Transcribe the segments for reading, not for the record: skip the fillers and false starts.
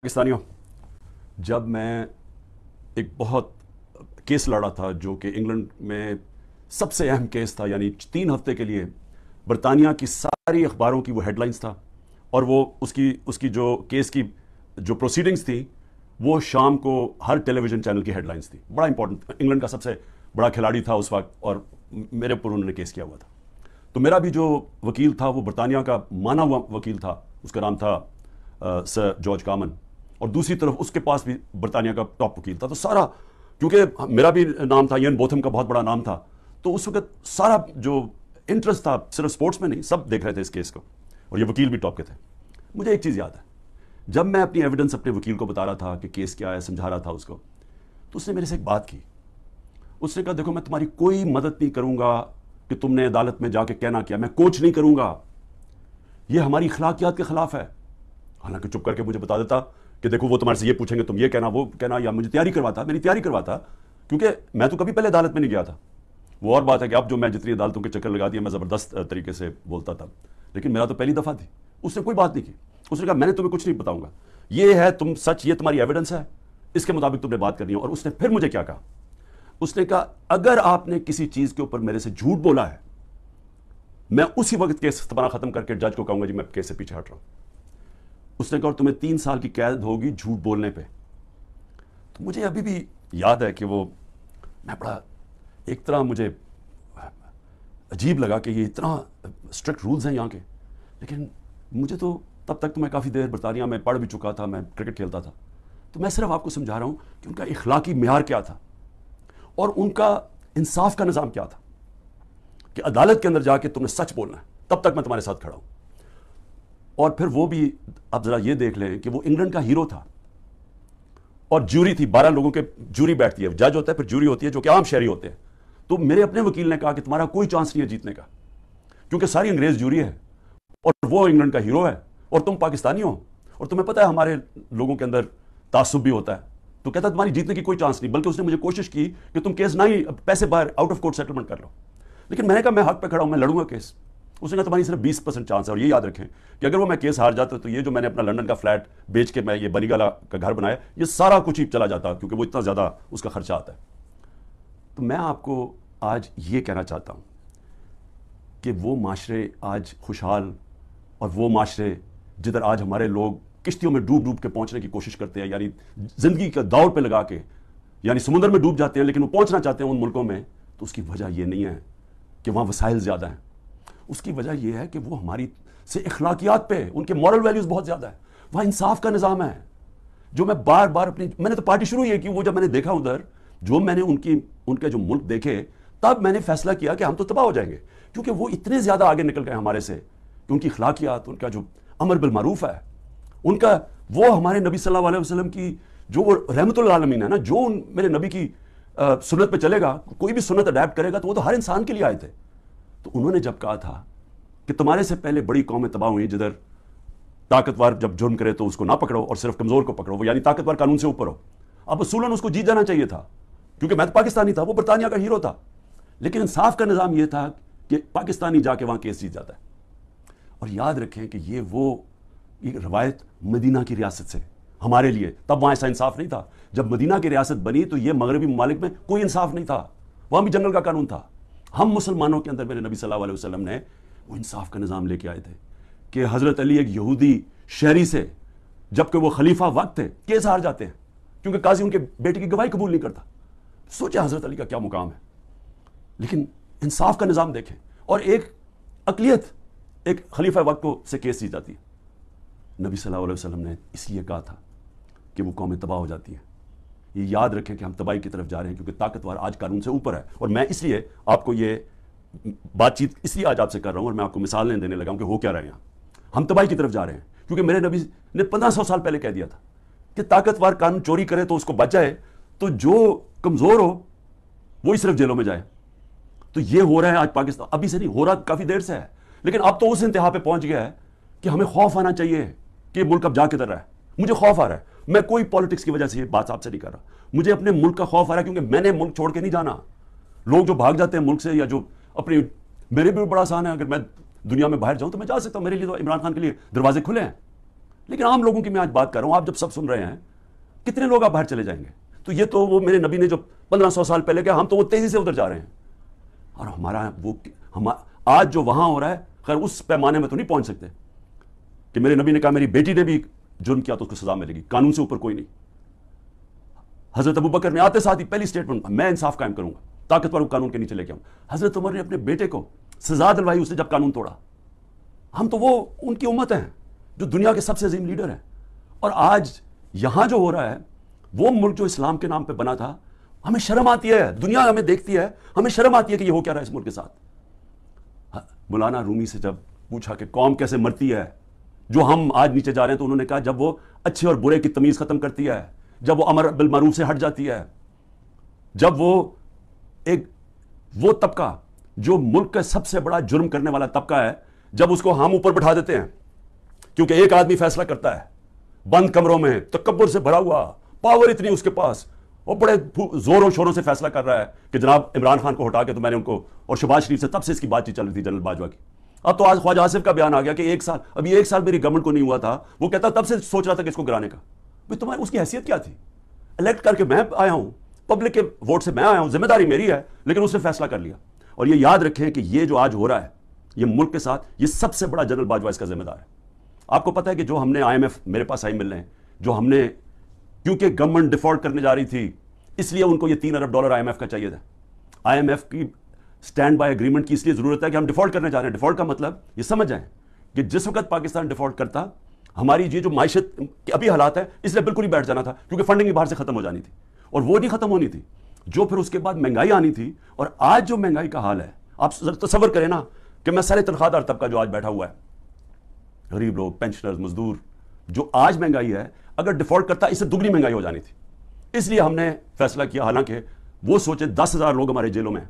پاکستانیوں، جب میں ایک بہت کیس لڑا تھا جو کہ انگلینڈ میں سب سے اہم کیس تھا، یعنی 3 ہفتے کے لیے برطانیہ کی ساری اخباروں کی وہ ہیڈ لائنز تھا، اور وہ اس کی جو کیس کی جو پروسیڈنگز تھی وہ شام کو ہر ٹیلی ویژن چینل کی ہیڈ لائنز تھی. بڑا امپورٹنٹ، انگلینڈ کا سب سے بڑا کھلاڑی تھا اس وقت اور میرے اوپر انہوں نے کیس کیا ہوا تھا. تو میرا بھی جو وکیل تھا وہ برطانیہ کا مانا ہوا وکیل تھا، اس کا نام تھا سر جارج کامن، اور دوسری طرف اس کے پاس بھی برطانیہ کا ٹاپ وکیل تھا. تو سارا، کیونکہ میرا بھی نام تھا، ایئن بوتھم کا بہت بڑا نام تھا، تو اس وقت سارا جو انٹرسٹ تھا صرف سپورٹس میں نہیں، سب دیکھ رہے تھے اس کیس کو، اور یہ وکیل بھی ٹاپ کے تھے. مجھے ایک چیز یاد ہے، جب میں اپنی ایویڈنس اپنے وکیل کو بتا رہا تھا کہ کیس کیا ہے، سمجھا رہا تھا اس کو، تو اس نے میرے سے ایک بات کی. اس نے کہا دیکھو، میں تمہاری کوئی مدد نہیں کروں گا کہ تم نے عدالت میں جا کے کہنا کیا، میں کوچ نہیں کروں گا، یہ ہماری اخلاقیات کے خلاف ہے. حالانکہ چپ کر کے مجھے بتا دیتا کہ دیکھو وہ تمہارے سے یہ پوچھیں گے تم یہ کہنا وہ کہنا، یا مجھے تیاری کرواتا، کیونکہ میں تو کبھی پہلے عدالت میں نہیں گیا تھا. وہ اور بات ہے کہ اب جو میں جتنی عدالتوں کے چکر لگا دیا میں زبردست طریقے سے بولتا تھا، لیکن میرا تو پہلی دفعہ تھی. اس نے کوئی بات نہیں کی. اس نے کہا میں نے تمہیں کچھ نہیں بتاؤں گا، یہ ہے تم سچ، یہ تمہاری ایویڈنس ہے، اس کے مطابق تم نے بات کرنی ہے. اور اس نے پھر مجھے کیا کہا، اس نے کہا اگر آپ نے کسی چیز کے اوپر میرے سے جھوٹ بولا ہے، میں اسی وقت کیس تمہارا ختم کر کے جج کو کہوں گا جی میں کیس سے پیچھے ہٹ رہا ہوں. اس نے کہا اور تمہیں 3 سال کی قید ہوگی جھوٹ بولنے پہ. تو مجھے ابھی بھی یاد ہے کہ وہ میں بڑا ایک طرح مجھے عجیب لگا کہ یہ اتنا اسٹرکٹ رولز ہیں یہاں کے. لیکن مجھے تو تب تک تو میں کافی دیر برطانیہ میں پڑھ بھی چکا تھا، میں کرکٹ کھیلتا تھا، تو میں صرف آپ کو سمجھا رہا ہوں کہ ان کا اخلاقی معیار کیا تھا اور ان کا انصاف کا نظام کیا تھا، کہ عدالت کے اندر جا کے تم نے سچ بولنا ہے، تب تک میں تمہارے ساتھ کھڑا ہوں. اور پھر وہ بھی آپ ذرا یہ دیکھ لیں کہ وہ انگلینڈ کا ہیرو تھا، اور جوری تھی، 12 لوگوں کے جوری بیٹھتی ہے، جج ہوتا ہے پھر جوری ہوتی ہے جو کہ عام شہری ہوتے ہیں. تو میرے اپنے وکیل نے کہا کہ تمہارا کوئی چانس نہیں ہے جیتنے کا، کیونکہ ساری انگریز جوری ہے اور وہ انگلینڈ کا ہیرو ہے اور تم پاکستانی ہو، اور تمہیں پتہ ہے ہمارے لوگوں کے اندر تعصب بھی ہوتا ہے. تو کہتا تمہاری جیتنے کی کوئی چانس نہیں، بلکہ اس نے مجھے کوشش کی کہ تم کیس نہ ہی پیسے باہر آؤٹ آف کورٹ سیٹلمنٹ کر لو. لیکن میں نے کہا میں حق پہ کھڑا ہوں، میں لڑوں گا کیس. اس نے کہا تمہاری صرف 20% چانس ہے، اور یہ یاد رکھیں کہ اگر وہ میں کیس ہار جاتا تو یہ جو میں نے اپنا لنڈن کا فلیٹ بیچ کے میں یہ بنی گالا کا گھر بنایا، یہ سارا کچھ ہی چلا جاتا، کیونکہ وہ اتنا زیادہ اس کا خرچہ آتا ہے. تو میں آپ کو آج یہ کہنا چاہتا ہوں کہ وہ معاشرے آج خوشحال، اور وہ معاشرے جدھر آج ہمارے لوگ کشتیوں میں ڈوب ڈوب کے پہنچنے کی کوشش کرتے ہیں، یعنی زندگی کا دوڑ پہ لگا کے، یعنی سمندر میں ڈوب جاتے ہیں لیکن وہ پہنچنا چاہتے ہیں ان ملکوں میں، تو اس کی وجہ یہ نہیں ہے کہ وہاں وسائل زیادہ ہیں. اس کی وجہ یہ ہے کہ وہ ہماری سے اخلاقیات پہ، ان کے مورل ویلیوز بہت زیادہ ہے. وہاں انصاف کا نظام ہے، جو میں بار بار میں نے تو پارٹی شروع یہ کی، وہ جب میں نے دیکھا ادھر، جو میں نے ان کے جو ملک دیکھے، تب میں نے فیصلہ کیا کہ ہم تو تباہ ہو جائیں گے، کیونکہ وہ اتنے زیادہ آگے نکل گئے ہمارے سے کہ ان کی اخلاقیات، ان کا جو امر بالمعروف ہے، ان کا وہ ہمارے نبی صلی اللہ علیہ وسلم کی جو وہ رحمت للعالمین ہے نا، جو میرے نبی کی سنت پہ چلے گا، کوئی بھی سنت اڈیپٹ کرے گا تو وہ تو ہر انسان کے لیے آئے تھے. تو انہوں نے جب کہا تھا کہ تمہارے سے پہلے بڑی قومیں تباہ ہوئی جدھر طاقتور جب جرم کرے تو اس کو نہ پکڑو اور صرف کمزور کو پکڑو، وہ یعنی طاقتور قانون سے اوپر ہو. اب اصولاً اس کو جیت جانا چاہیے تھا، کیونکہ میں تو پاکستانی تھا، وہ برطانیہ کا ہیرو تھا. لیکن انصاف کا نظام یہ تھا کہ پاکستانی جا کے وہاں کیس جیت جاتا ہے. اور یاد رکھیں کہ یہ روایت مدینہ کی ریاست سے ہمارے لیے، تب وہاں ایسا انصاف نہیں تھا. جب مدینہ کی ریاست بنی تو یہ مغربی ممالک میں کوئی انصاف نہیں تھا، وہاں بھی جنگل کا قانون تھا. ہم مسلمانوں کے اندر میرے نبی صلی اللہ علیہ وسلم نے وہ انصاف کا نظام لے کے آئے تھے کہ حضرت علی ایک یہودی شہری سے، جبکہ وہ خلیفہ وقت تھے، کیس ہار جاتے ہیں کیونکہ قاضی ان کے بیٹے کی گواہی قبول نہیں کرتا. سوچیں حضرت علی کا کیا مقام ہے. لیکن انصاف کا نظام دیکھیں، اور ایک اقلیت ایک خلیفہ وقت کو سے کیس جیت جاتی ہے. نبی صلی اللہ علیہ وسلم نے اس لیے کہا تھا کہ وہ قومیں تباہ ہو جاتی ہیں. یہ یاد رکھیں کہ ہم تباہی کی طرف جا رہے ہیں، کیونکہ طاقتور آج قانون سے اوپر ہے. اور میں اس لیے آپ کو یہ بات چیت اس لیے آج آپ سے کر رہا ہوں، اور میں آپ کو مثالیں دینے لگا ہوں کہ ہو کیا رہے ہیں. ہم تباہی کی طرف جا رہے ہیں، کیونکہ میرے نبی نے 1500 سال پہلے کہہ دیا تھا کہ طاقتور قانون چوری کرے تو اس کو بچ جائے، تو جو کمزور ہو وہی صرف جیلوں میں جائے. تو یہ ہو رہا ہے آج پاکستان، ابھی سے نہیں ہو رہا، کافی دیر سے ہے، لیکن اب تو اس انتہا پہ پہنچ گیا ہے کہ ہمیں خوف آنا چاہیے کہ ملک اب جا کدھر رہا ہے. مجھے خوف آ رہا ہے، میں کوئی پالیٹکس کی وجہ سے یہ بات آپ سے نہیں کر رہا، مجھے اپنے ملک کا خوف آ رہا ہے، کیونکہ میں نے ملک چھوڑ کے نہیں جانا. لوگ جو بھاگ جاتے ہیں ملک سے، یا جو اپنی، میرے بھی بڑا آسان ہے، اگر میں دنیا میں باہر جاؤں تو میں جا سکتا ہوں، میرے لیے تو عمران خان کے لیے دروازے کھلے ہیں. لیکن عام لوگوں کی میں آج بات کر رہا ہوں. آپ جب سب سن رہے ہیں, کتنے لوگ آپ باہر چلے جائیں گے؟ تو یہ تو وہ میرے نبی نے جو 1500 سال پہلے کہا, ہم تو وہ تیزی سے ادھر جا رہے ہیں. اور ہمارا وہ آج جو وہاں ہو رہا ہے, خیر اس پیمانے میں تو نہیں پہنچ سکتے کہ میرے نبی نے کہا میری بیٹی نے بھی جرم کیا تو اس کو سزا ملے گی, قانون سے اوپر کوئی نہیں. حضرت ابوبکر نے آتے ساتھ ہی پہلی سٹیٹمنٹ, میں انصاف قائم کروں گا, طاقتور کو قانون کے نیچے لے کے آؤں. حضرت عمر نے اپنے بیٹے کو سزا دلوائی اس نے جب قانون توڑا. ہم تو وہ ان کی امت ہیں جو دنیا کے سب سے عظیم لیڈر ہیں. اور آج یہاں جو ہو رہا ہے, وہ ملک جو اسلام کے نام پہ بنا تھا, ہمیں شرم آتی ہے, دنیا ہمیں دیکھتی ہے, ہمیں شرم آتی ہے کہ یہ ہو کیا رہا ہے اس ملک کے ساتھ. مولانا رومی سے جب پوچھا کہ قوم کیسے مرتی ہے جو ہم آج نیچے جا رہے ہیں, تو انہوں نے کہا جب وہ اچھے اور برے کی تمیز ختم کرتی ہے, جب وہ امر بالمعروف سے ہٹ جاتی ہے, جب وہ طبقہ جو ملک کا سب سے بڑا جرم کرنے والا طبقہ ہے, جب اس کو ہم اوپر بٹھا دیتے ہیں, کیونکہ ایک آدمی فیصلہ کرتا ہے بند کمروں میں, تکبر سے بھرا ہوا, پاور اتنی اس کے پاس, وہ بڑے زوروں شوروں سے فیصلہ کر رہا ہے کہ جناب عمران خان کو ہٹا کے تو میں نے ان کو, اور شہباز شریف سے تب سے اس کی بات چیت چل رہی تھی جنرل باجوہ کی. اب تو آج خواجہ آصف کا بیان آ گیا کہ ابھی ایک سال میری گورنمنٹ کو نہیں ہوا تھا, وہ کہتا تب سے سوچ رہا تھا کہ اس کو گرانے کا. بھائی تمہاری اس کی حیثیت کیا تھی؟ الیکٹ کر کے میں آیا ہوں, پبلک کے ووٹ سے میں آیا ہوں, ذمہ داری میری ہے, لیکن اس نے فیصلہ کر لیا. اور یہ یاد رکھیں کہ یہ جو آج ہو رہا ہے یہ ملک کے ساتھ, یہ سب سے بڑا جنرل باجوہ اس کا ذمہ دار ہے. آپ کو پتا ہے کہ جو ہم نے IMF میرے پاس آئی مل رہے ہیں, جو ہم نے, کیونکہ گورنمنٹ ڈیفالٹ کرنے جا رہی تھی اس لیے ان کو یہ $3 ارب IMF کا چاہیے تھا. IMF کی سٹینڈ بائی اگریمنٹ کی اس لیے ضرورت ہے کہ ہم ڈیفالٹ کرنے جا رہے ہیں. ڈیفالٹ کا مطلب یہ سمجھ جائیں کہ جس وقت پاکستان ڈیفالٹ کرتا, ہماری یہ جو معیشت کے ابھی حالات ہے اس لیے بالکل ہی بیٹھ جانا تھا, کیونکہ فنڈنگ بھی باہر سے ختم ہو جانی تھی, اور وہ نہیں ختم ہونی تھی جو پھر اس کے بعد مہنگائی آنی تھی. اور آج جو مہنگائی کا حال ہے, آپ تصور کریں نا کہ میں سارے تنخواہ دار طبقہ جو آج بیٹھا ہوا ہے, غریب لوگ, پینشنرز, مزدور, جو آج مہنگائی ہے, اگر ڈیفالٹ کرتا اس سے دگنی مہنگائی ہو جانی تھی. اس لیے ہم نے فیصلہ کیا, حالانکہ وہ سوچے 10,000 لوگ ہمارے جیلوں میں ہیں,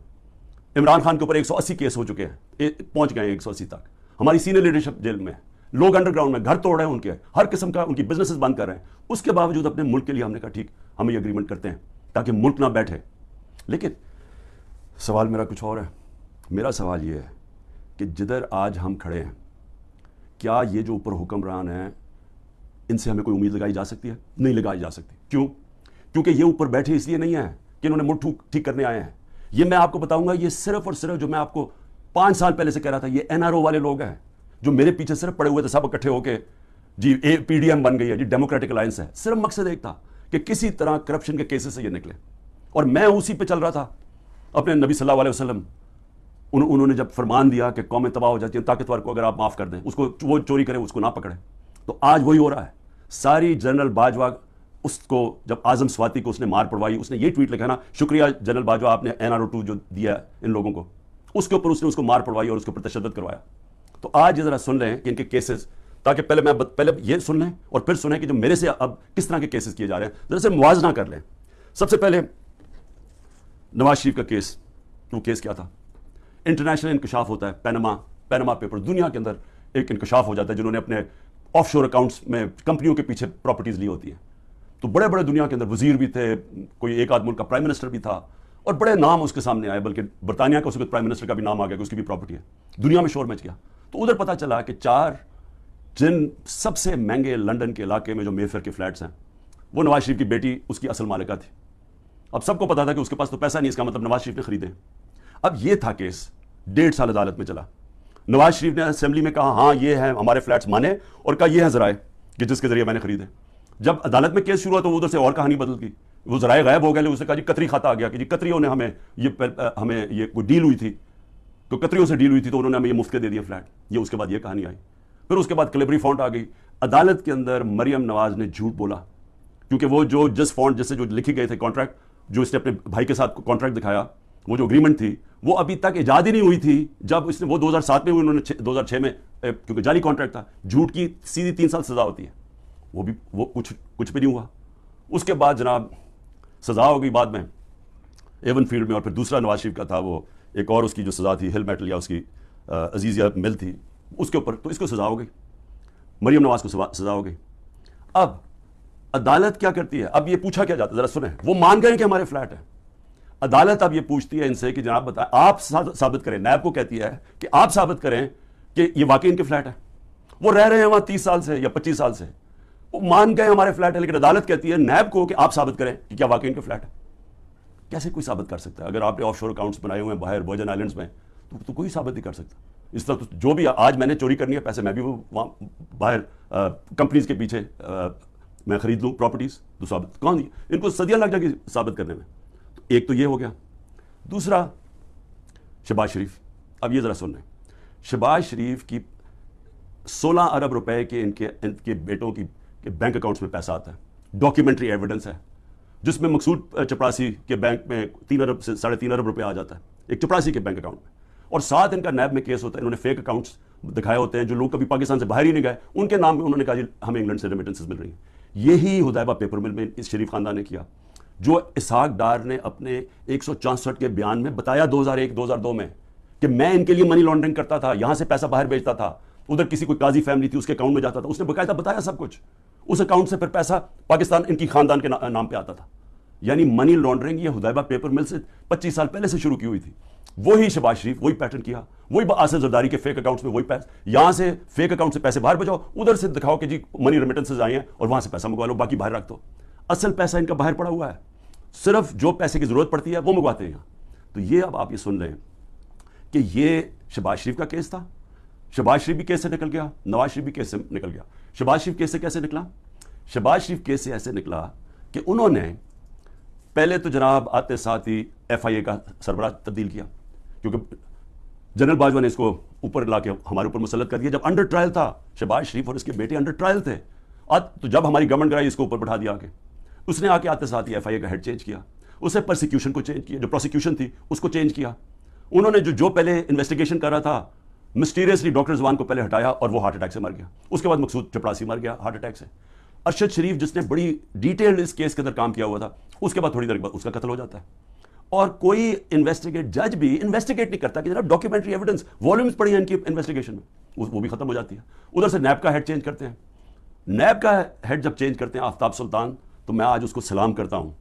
عمران خان کے اوپر 180 کیس ہو چکے ہیں, پہنچ گئے ہیں 180 تک, ہماری سینئر لیڈرشپ جیل میں, لوگ انڈر گراؤنڈ میں گھر توڑ رہے ہیں ان کے, ہر قسم کا ان کی بزنسز بند کر رہے ہیں. اس کے باوجود اپنے ملک کے لیے ہم نے کہا ٹھیک ہم یہ اگریمنٹ کرتے ہیں تاکہ ملک نہ بیٹھے. لیکن سوال میرا کچھ اور ہے. میرا سوال یہ ہے کہ جدھر آج ہم کھڑے ہیں, کیا یہ جو اوپر حکمران ہیں ان سے ہمیں کوئی امید لگائی جا سکتی ہے؟ نہیں لگائی جا سکتی. کیوں؟ کیونکہ یہ اوپر بیٹھے اس لیے نہیں ہیں کہ انہوں نے ملک ٹھیک کرنے آئے ہیں. یہ میں آپ کو بتاؤں گا, یہ صرف اور صرف جو میں آپ کو 5 سال پہلے سے کہہ رہا تھا, یہ NRO والے لوگ ہیں جو میرے پیچھے صرف پڑے ہوئے تھے, سب اکٹھے ہو کے جی PDM بن گئی ہے, جی ڈیموکریٹک الائنس ہے. صرف مقصد ایک تھا کہ کسی طرح کرپشن کے کیسز سے یہ نکلے, اور میں اسی پہ چل رہا تھا. اپنے نبی صلی اللہ علیہ وسلم انہوں نے جب فرمان دیا کہ قومیں تباہ ہو جاتی ہیں, طاقتور کو اگر آپ معاف کر دیں, اس کو وہ چوری کرے اس کو نہ پکڑیں, تو آج وہی ہو رہا ہے. ساری جنرل باجوہ اس کو جب اعظم سواتی کو اس نے مار پڑوائی, اس نے یہ ٹویٹ لکھا نا, شکریہ جنرل باجوہ آپ نے NRO2 جو دیا ہے ان لوگوں کو, اس کے اوپر اس نے اس کو مار پڑوائی اور اس کے اوپر تشدد کروایا. تو آج یہ ذرا سن لیں کہ ان کے کیسز, تاکہ پہلے یہ سن لیں اور پھر سنیں کہ جو میرے سے اب کس طرح کے کیسز کیے جا رہے ہیں, ذرا سے موازنہ کر لیں. سب سے پہلے نواز شریف کا کیس, وہ کیس کیا تھا؟ انٹرنیشنل انکشاف ہوتا ہے, پینما پیپر, دنیا کے اندر ایک انکشاف ہو جاتا ہے جنہوں نے اپنے آف شور اکاؤنٹس میں کمپنیوں کے پیچھے پراپرٹیز لی ہوتی ہیں. تو بڑے بڑے دنیا کے اندر وزیر بھی تھے, کوئی ایک آدھ ملک کا پرائم منسٹر بھی تھا, اور بڑے نام اس کے سامنے آئے, بلکہ برطانیہ کا اس وقت پرائم منسٹر کا بھی نام آ گیا کہ اس کی بھی پراپرٹی ہے. دنیا میں شور مچ گیا. تو ادھر پتہ چلا کہ 4 جن سب سے مہنگے لنڈن کے علاقے میں جو میفیئر کے فلیٹس ہیں, وہ نواز شریف کی بیٹی اس کی اصل مالکہ تھی. اب سب کو پتا تھا کہ اس کے پاس تو پیسہ نہیں, اس کا مطلب نواز شریف نے خریدے. اب یہ تھا کیس, 1.5 سال عدالت میں چلا. نواز شریف نے اسمبلی میں کہا ہاں یہ ہیں ہمارے فلیٹس مانے, اور کہا یہ ہیں ذرائع کہ جس کے ذریعے میں نے خریدے. جب عدالت میں کیس شروع ہوا تو ادھر سے اور کہانی بدل گئی, وہ ذرائع غائب ہو گئے. اس نے کہا جی قطری کھاتا آ گیا کہ جی قطریوں نے ہمیں یہ کوئی ڈیل ہوئی تھی, تو قطریوں سے ڈیل ہوئی تھی تو انہوں نے ہمیں یہ مفت دے دیا فلیٹ. یہ اس کے بعد یہ کہانی آئی. پھر اس کے بعد کلیبری فونٹ آ گئی. عدالت کے اندر مریم نواز نے جھوٹ بولا, کیونکہ وہ جو جس فونٹ جس سے جو لکھی گئے تھے کانٹریکٹ, جو اس نے اپنے بھائی کے ساتھ کانٹریکٹ دکھایا, وہ جو اگریمنٹ تھی وہ ابھی تک ایجاد ہی نہیں ہوئی تھی. جب اس نے وہ 2007 میں ہوئی, انہوں نے 2006 میں, کیونکہ جعلی کانٹریکٹ تھا, جھوٹ کی سیدھی 3 سال سزا ہوتی ہے, وہ کچھ بھی نہیں ہوا. اس کے بعد جناب سزا ہو گئی بعد میں ایون فیلڈ میں, اور پھر دوسرا نواز شریف کا تھا, وہ ایک اور اس کی جو سزا تھی ہل میٹل یا اس کی عزیزیہ مل تھی, اس کے اوپر, تو اس کو سزا ہو گئی, مریم نواز کو سزا ہو گئی. اب عدالت کیا کرتی ہے؟ اب یہ پوچھا کیا جاتا ہے, ذرا سنیں. وہ مان گئے کہ ہمارے فلیٹ ہیں. عدالت اب یہ پوچھتی ہے ان سے کہ جناب بتائیں, آپ ثابت کریں, نیب کو کہتی ہے کہ آپ ثابت کریں کہ یہ واقعی ان کے فلیٹ ہے. وہ رہ رہے ہیں وہاں 30 سال سے یا 25 سال سے, مان گئے ہمارے فلیٹ ہے، لیکن عدالت کہتی ہے نیب کو کہ آپ ثابت کریں کہ کیا واقعی ان کے فلیٹ ہے. کیسے کوئی ثابت کر سکتا ہے؟ اگر آپ نے آف شور اکاؤنٹس بنائے ہوئے ہیں باہر ورجن آئلینڈس میں تو کوئی ثابت نہیں کر سکتا. اس طرح جو بھی آج میں نے چوری کرنی ہے پیسے میں بھی وہ وہاں باہر کمپنیز کے پیچھے میں خرید لوں پراپرٹیز تو ثابت کون ان کو صدیاں لگ جائے گی ثابت کرنے میں. تو ایک تو یہ ہو گیا. دوسرا شہباز شریف. اب یہ ذرا سن لیں. شہباز شریف کی 16 ارب روپے کے ان کے بیٹوں کی بینک اکاؤنٹس میں پیسہ آتا ہے. ڈاکیومنٹری ایویڈنس ہے جس میں مقصود چپراسی کے بینک میں 3 ارب سے 3.5 ارب روپے آ جاتا ہے ایک چپراسی کے بینک اکاؤنٹ میں. اور ساتھ ان کا نیب میں کیس ہوتا ہے. انہوں نے فیک اکاؤنٹس دکھائے ہوتے ہیں جو لوگ کبھی پاکستان سے باہر ہی نہیں گئے, ان کے نام میں انہوں نے کہا جی ہمیں انگلینڈ سے ریمیٹنسز مل رہی ہیں. یہی حدیبہ پیپر مل میں اس شریف خاندان نے کیا جو اسحاق ڈار نے اپنے 164 کے بیان میں بتایا 2001-2002 میں کہ میں ان کے لیے منی لانڈرنگ کرتا تھا, یہاں سے پیسہ باہر بھیجتا تھا, ادھر کسی کوئی قاضی فیملی تھی اس کے اکاؤنٹ میں جاتا تھا. اس نے باقاعدہ بتایا سب کچھ. اس اکاؤنٹ سے پھر پیسہ پاکستان ان کی خاندان کے نام پہ آتا تھا. یعنی منی لانڈرنگ یہ حدیبہ پیپر مل سے 25 سال پہلے سے شروع کی ہوئی تھی. وہی شہباز شریف وہی پیٹرن کیا, وہی آصف زرداری کے فیک اکاؤنٹس میں وہی پیسے, یہاں سے فیک اکاؤنٹ سے پیسے باہر بھیجاؤ, ادھر سے دکھاؤ کہ جی منی ریمیٹنسز آئی ہیں اور وہاں سے پیسہ منگوا لو, باقی باہر رکھ دو. اصل پیسہ ان کا باہر پڑا ہوا ہے, صرف جو پیسے کی ضرورت پڑتی ہے وہ منگواتے ہیں یہاں. تو یہ اب آپ یہ سن لیں کہ یہ شہباز شریف کا کیس تھا. شہباز شریف بھی کیس سے نکل گیا, نواز شریف بھی کیس سے نکل گیا. شہباز شریف کیس سے کیسے نکلا؟ شہباز شریف کیس سے ایسے نکلا کہ انہوں نے پہلے تو جناب آتے ساتھ ہی ایف آئی اے کا سربراہ تبدیل کیا, کیونکہ جنرل باجوہ نے اس کو اوپر لا کے ہمارے اوپر مسلط کر دیا. جب انڈر ٹرائل تھا شہباز شریف اور اس کے بیٹے انڈر ٹرائل تھے, تو جب ہماری گورنمنٹ کرائی اس کو اوپر بٹھا دیا آ کے. اس نے آ کے آتے ساتھ ہی ایف آئی اے کا ہیڈ چینج کیا, اسے پرسیکیوشن کو چینج کیا, جو پروسیکیوشن تھی اس کو چینج کیا. انہوں نے جو پہلے انویسٹیگیشن کر رہا تھا مسٹیریسلی ڈاکٹر رضوان کو پہلے ہٹایا اور وہ ہارٹ اٹیک سے مر گیا. اس کے بعد مقصود چپراسی مر گیا ہارٹ اٹیک سے. ارشد شریف جس نے بڑی ڈیٹیلڈ اس کیس کے اندر کام کیا ہوا تھا, اس کے بعد تھوڑی دیر بعد اس کا قتل ہو جاتا ہے. اور کوئی جج بھی انویسٹیگیٹ نہیں کرتا کہ جناب ڈاکیومنٹری ایویڈنس والومز پڑی ہیں ان کی انویسٹیگیشن میں, وہ بھی ختم ہو جاتی ہے. ادھر سے نیب کا ہیڈ چینج کرتے ہیں. نیب کا ہیڈ جب چینج کرتے ہیں آفتاب سلطان, تو میں آج اس کو سلام کرتا ہوں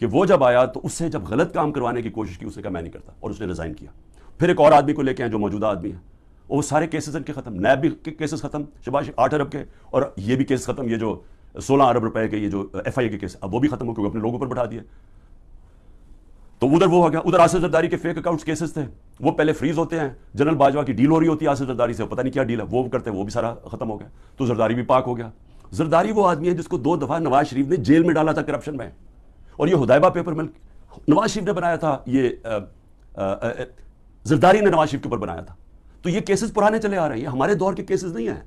کہ وہ جب آیا تو اس سے جب غلط کام کروانے کی کوشش کی اس نے کہا میں نہیں کرتا, اور اس نے ریزائن کیا. پھر ایک اور آدمی کو لے کے آئے جو موجودہ آدمی ہے, وہ سارے کیسز ان کے ختم. نیب بھی کیسز ختم, شہباز 8 ارب کے, اور یہ بھی کیس ختم. یہ جو 16 ارب روپے کے یہ جو ایف آئی اے کے کیس اب وہ بھی ختم ہو کیونکہ اپنے لوگوں پر بٹھا دیے. تو ادھر وہ ہو گیا. ادھر آصف زرداری کے فیک اکاؤنٹس کیسز تھے, وہ پہلے فریز ہوتے ہیں. جنرل باجوہ کی ڈیل ہو رہی ہوتی ہے آصف زرداری سے, پتہ نہیں کیا ڈیل ہے, وہ کرتے ہیں, وہ بھی سارا ختم ہو گیا. تو زرداری بھی پاک ہو گیا. زرداری وہ آدمی ہے جس کو 2 دفعہ نواز شریف نے جیل میں ڈالا تھا کرپشن میں, اور یہ حدیبہ پیپر مل نواز شریف نے بنایا تھا, یہ زرداری نے نواز شریف کے اوپر بنایا تھا. تو یہ کیسز پرانے چلے آ رہے ہیں, یہ ہمارے دور کے کیسز نہیں ہیں.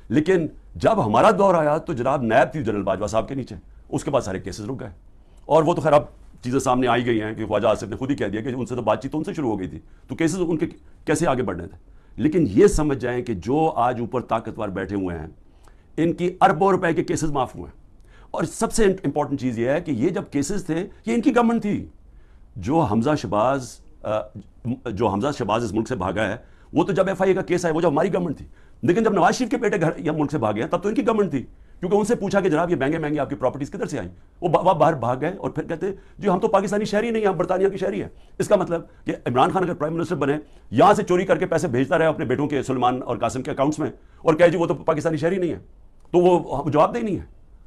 لیکن جب ہمارا دور آیا تو جناب نیب تھی جنرل باجوہ صاحب کے نیچے, اس کے بعد سارے کیسز رک گئے. اور وہ تو خیر اب چیزیں سامنے آئی گئی ہیں کہ خواجہ آصف نے خود ہی کہہ دیا کہ ان سے تو بات چیت ان سے شروع ہو گئی تھی, تو کیسز ان کے کیسے آگے بڑھنے تھے. لیکن یہ سمجھ جائیں کہ جو آج اوپر طاقتور بیٹھے ہوئے ہیں ان کی اربوں روپے کے کیسز معاف ہوئے ہیں. اور سب سے امپورٹنٹ چیز یہ ہے کہ یہ جب کیسز تھے یہ ان کی گورنمنٹ تھی. جو حمزہ شہباز اس ملک سے بھاگا ہے وہ تو جب ایف آئی اے کا کیس آیا وہ جب ہماری گورنمنٹ تھی. لیکن جب نواز شریف کے بیٹے گھر یا ملک سے بھاگے ہیں تب تو ان کی گورنمنٹ تھی, کیونکہ ان سے پوچھا کہ جناب یہ مہنگے آپ کی پراپرٹیز کدھر سے آئی, وہ باہر بھاگ گئے اور پھر کہتے جی ہم تو پاکستانی شہری نہیں, ہم برطانیہ کی شہری ہیں. اس کا مطلب کہ عمران خان اگر پرائم منسٹر بنے یہاں سے چوری کر کے پیسے بھیجتا رہے اپنے بیٹوں کے سلمان اور قاسم کے اکاؤنٹس میں, اور کہے جی وہ تو پاکستانی شہری نہیں ہے, تو وہ جواب دہ نہیں ہے.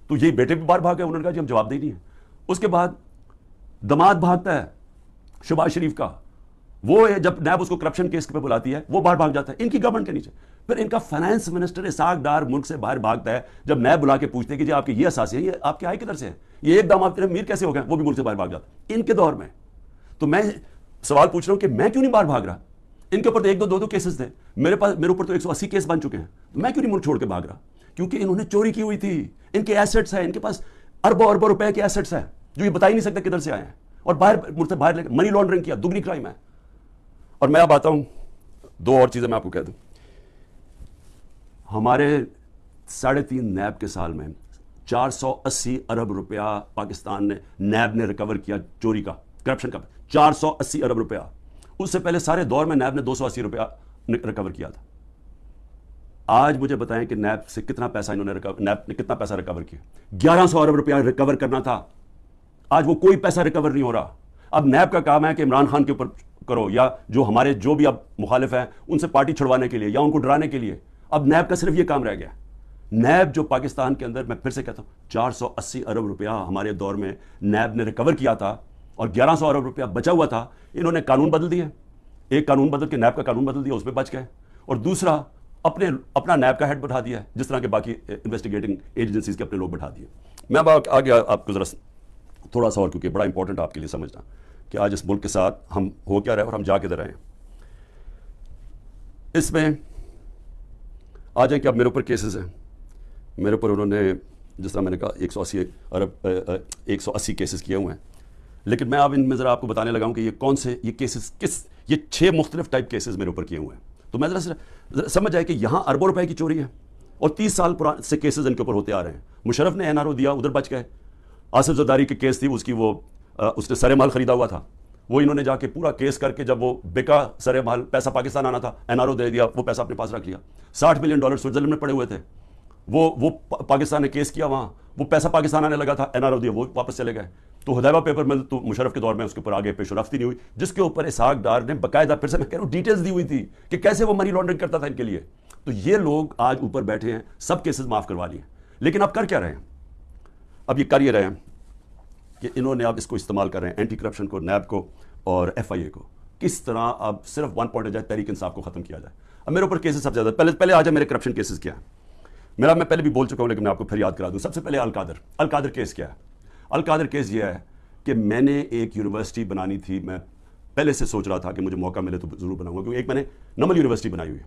تو یہ بیٹے بھی باہر بھاگ گئے, انہوں نے کہا جی ہم جواب دہ نہیں ہیں. اس کے بعد دماد بھاگتا ہے شہباز شریف کا, وہ جب نیب اس کو کرپشن کیس پہ بلاتی ہے وہ باہر بھاگ جاتا ہے ان کی گورنمنٹ کے نیچے. پھر ان کا فائنانس منسٹر اسحاق ڈار ملک سے باہر بھاگتا ہے جب نیب بلا کے پوچھتے ہیں کہ جی آپ کے یہ اثاثے ہیں, یہ آپ کے آئے کدھر سے ہیں, یہ ایک دم آپ کے امیر کیسے ہو گئے, وہ بھی ملک سے باہر بھاگ جاتا ہے ان کے دور میں. تو میں سوال پوچھ رہا ہوں کہ میں کیوں نہیں باہر بھاگ رہا؟ ان کے اوپر تو 1-2 کیسز تھے, میرے اوپر تو 180 کیس بن چکے ہیں, میں کیوں نہیں ملک چھوڑ کے بھاگ رہا؟ کیونکہ انہوں نے چوری کی ہوئی تھی, ان کے ایسٹس ہیں, ان کے پاس اربوں روپے کے ایسٹس ہیں جو یہ بتا ہی نہیں سکتے کدھر سے آئے ہیں, اور ملک سے باہر لے کے منی لانڈرنگ کیا, دگنی کرائم ہے. اور میں اب آتا ہوں 2 اور چیزیں میں آپ کو کہہ دوں. ہمارے 3.5 نیب کے سال میں 480 ارب روپیہ پاکستان نے نیب نے ریکور کیا چوری کا, کرپشن کا, 480 ارب روپیہ. اس سے پہلے سارے دور میں نیب نے 280 روپیہ ریکور کیا تھا. آج مجھے بتائیں کہ نیب سے کتنا پیسہ نیب نے کتنا پیسہ ریکور کیا؟ 1100 ارب روپیہ ریکور کرنا تھا, آج وہ کوئی پیسہ ریکور نہیں ہو رہا. اب نیب کا کام ہے کہ عمران خان کے اوپر کرو, یا جو بھی اب مخالف ہیں ان سے پارٹی چھڑوانے کے لیے یا ان کو ڈرانے کے لیے. اب نیب کا صرف یہ کام رہ گیا. نیب جو پاکستان کے اندر، میں پھر سے کہتا ہوں 480 ارب روپیہ ہمارے دور میں نیب نے ریکور کیا تھا اور 1100 ارب روپیہ بچا ہوا تھا. انہوں نے قانون بدل دیا، ایک قانون بدل کے نیب کا قانون بدل دیا، اس میں بچ گئے، اور دوسرا اپنا نیب کا ہیڈ بٹھا دیا ہے، جس طرح کے باقی انویسٹیگیٹنگ ایجنسیز کے اپنے لوگ بٹھا دیے. میں اب آگے آپ کو ذرا تھوڑا سا اور، کیونکہ بڑا امپورٹنٹ آپ کے لیے سمجھنا کہ آج اس ملک کے ساتھ ہم ہو کیا رہے اور ہم جا کدھر رہے ہیں. اس میں آ جائیں کہ اب میرے اوپر کیسز ہیں. میرے اوپر انہوں نے جس طرح میں نے کہا 180 کیسز کیے ہوئے ہیں، لیکن میں اب ان میں ذرا آپ کو بتانے لگا ہوں کہ یہ کون سے یہ کیسز یہ 6 مختلف ٹائپ کیسز میرے اوپر کیے ہوئے ہیں. تو میں ذرا سمجھ جائے کہ یہاں اربوں روپے کی چوری ہے اور 30 سال پرانے سے کیسز ان کے اوپر ہوتے آ رہے ہیں. مشرف نے NRO دیا، ادھر بچ گئے. آصف زرداری کی کیس تھی، اس نے سرے مال خریدا ہوا تھا، وہ انہوں نے جا کے پورا کیس کر کے جب وہ بکا سرے مال، پیسہ پاکستان آنا تھا، NRO دے دیا، وہ پیسہ اپنے پاس رکھ لیا. $60 ملین سوئٹزرلینڈ میں پڑے ہوئے تھے، وہ پاکستان نے کیس کیا، وہاں وہ پیسہ پاکستان آنے لگا تھا، NRO دیا، وہ واپس چلے گئے. تو حدیبہ پیپر مل تو مشرف کے دور میں اس کے اوپر آگے پیش رفت ہی نہیں ہوئی، جس کے اوپر اسحاق ڈار نے باقاعدہ، پھر سے میں کہہ رہا ہوں، ڈیٹیلز دی ہوئی تھی کہ کیسے وہ منی لانڈرنگ کرتا تھا ان کے لیے. تو یہ لوگ آج اوپر بیٹھے ہیں، سب کیسز معاف کروا لیے، لیکن اب کر کیا رہے ہیں؟ اب یہ کر یہ رہے ہیں کہ انہوں نے اب اس کو استعمال کر رہے ہیں، اینٹی کرپشن کو، نیب کو اور FIA کو، کس طرح اب صرف 1 پوائنٹ جائے تحریک انصاف کو ختم کیا جائے. اب میرے اوپر کیسز سب سے زیادہ، پہلے آ جائے میرے کرپشن کیسز کیا ہیں. میں پہلے بھی بول چکا ہوں لیکن میں آپ کو پھر یاد کرا دوں. سب سے پہلے القادر کیس کیا ہے؟ القادر کیس یہ ہے کہ میں نے ایک یونیورسٹی بنانی تھی. میں پہلے سے سوچ رہا تھا کہ مجھے موقع ملے تو ضرور بناؤں گا، کیونکہ ایک میں نے نمل یونیورسٹی بنائی ہوئی ہے،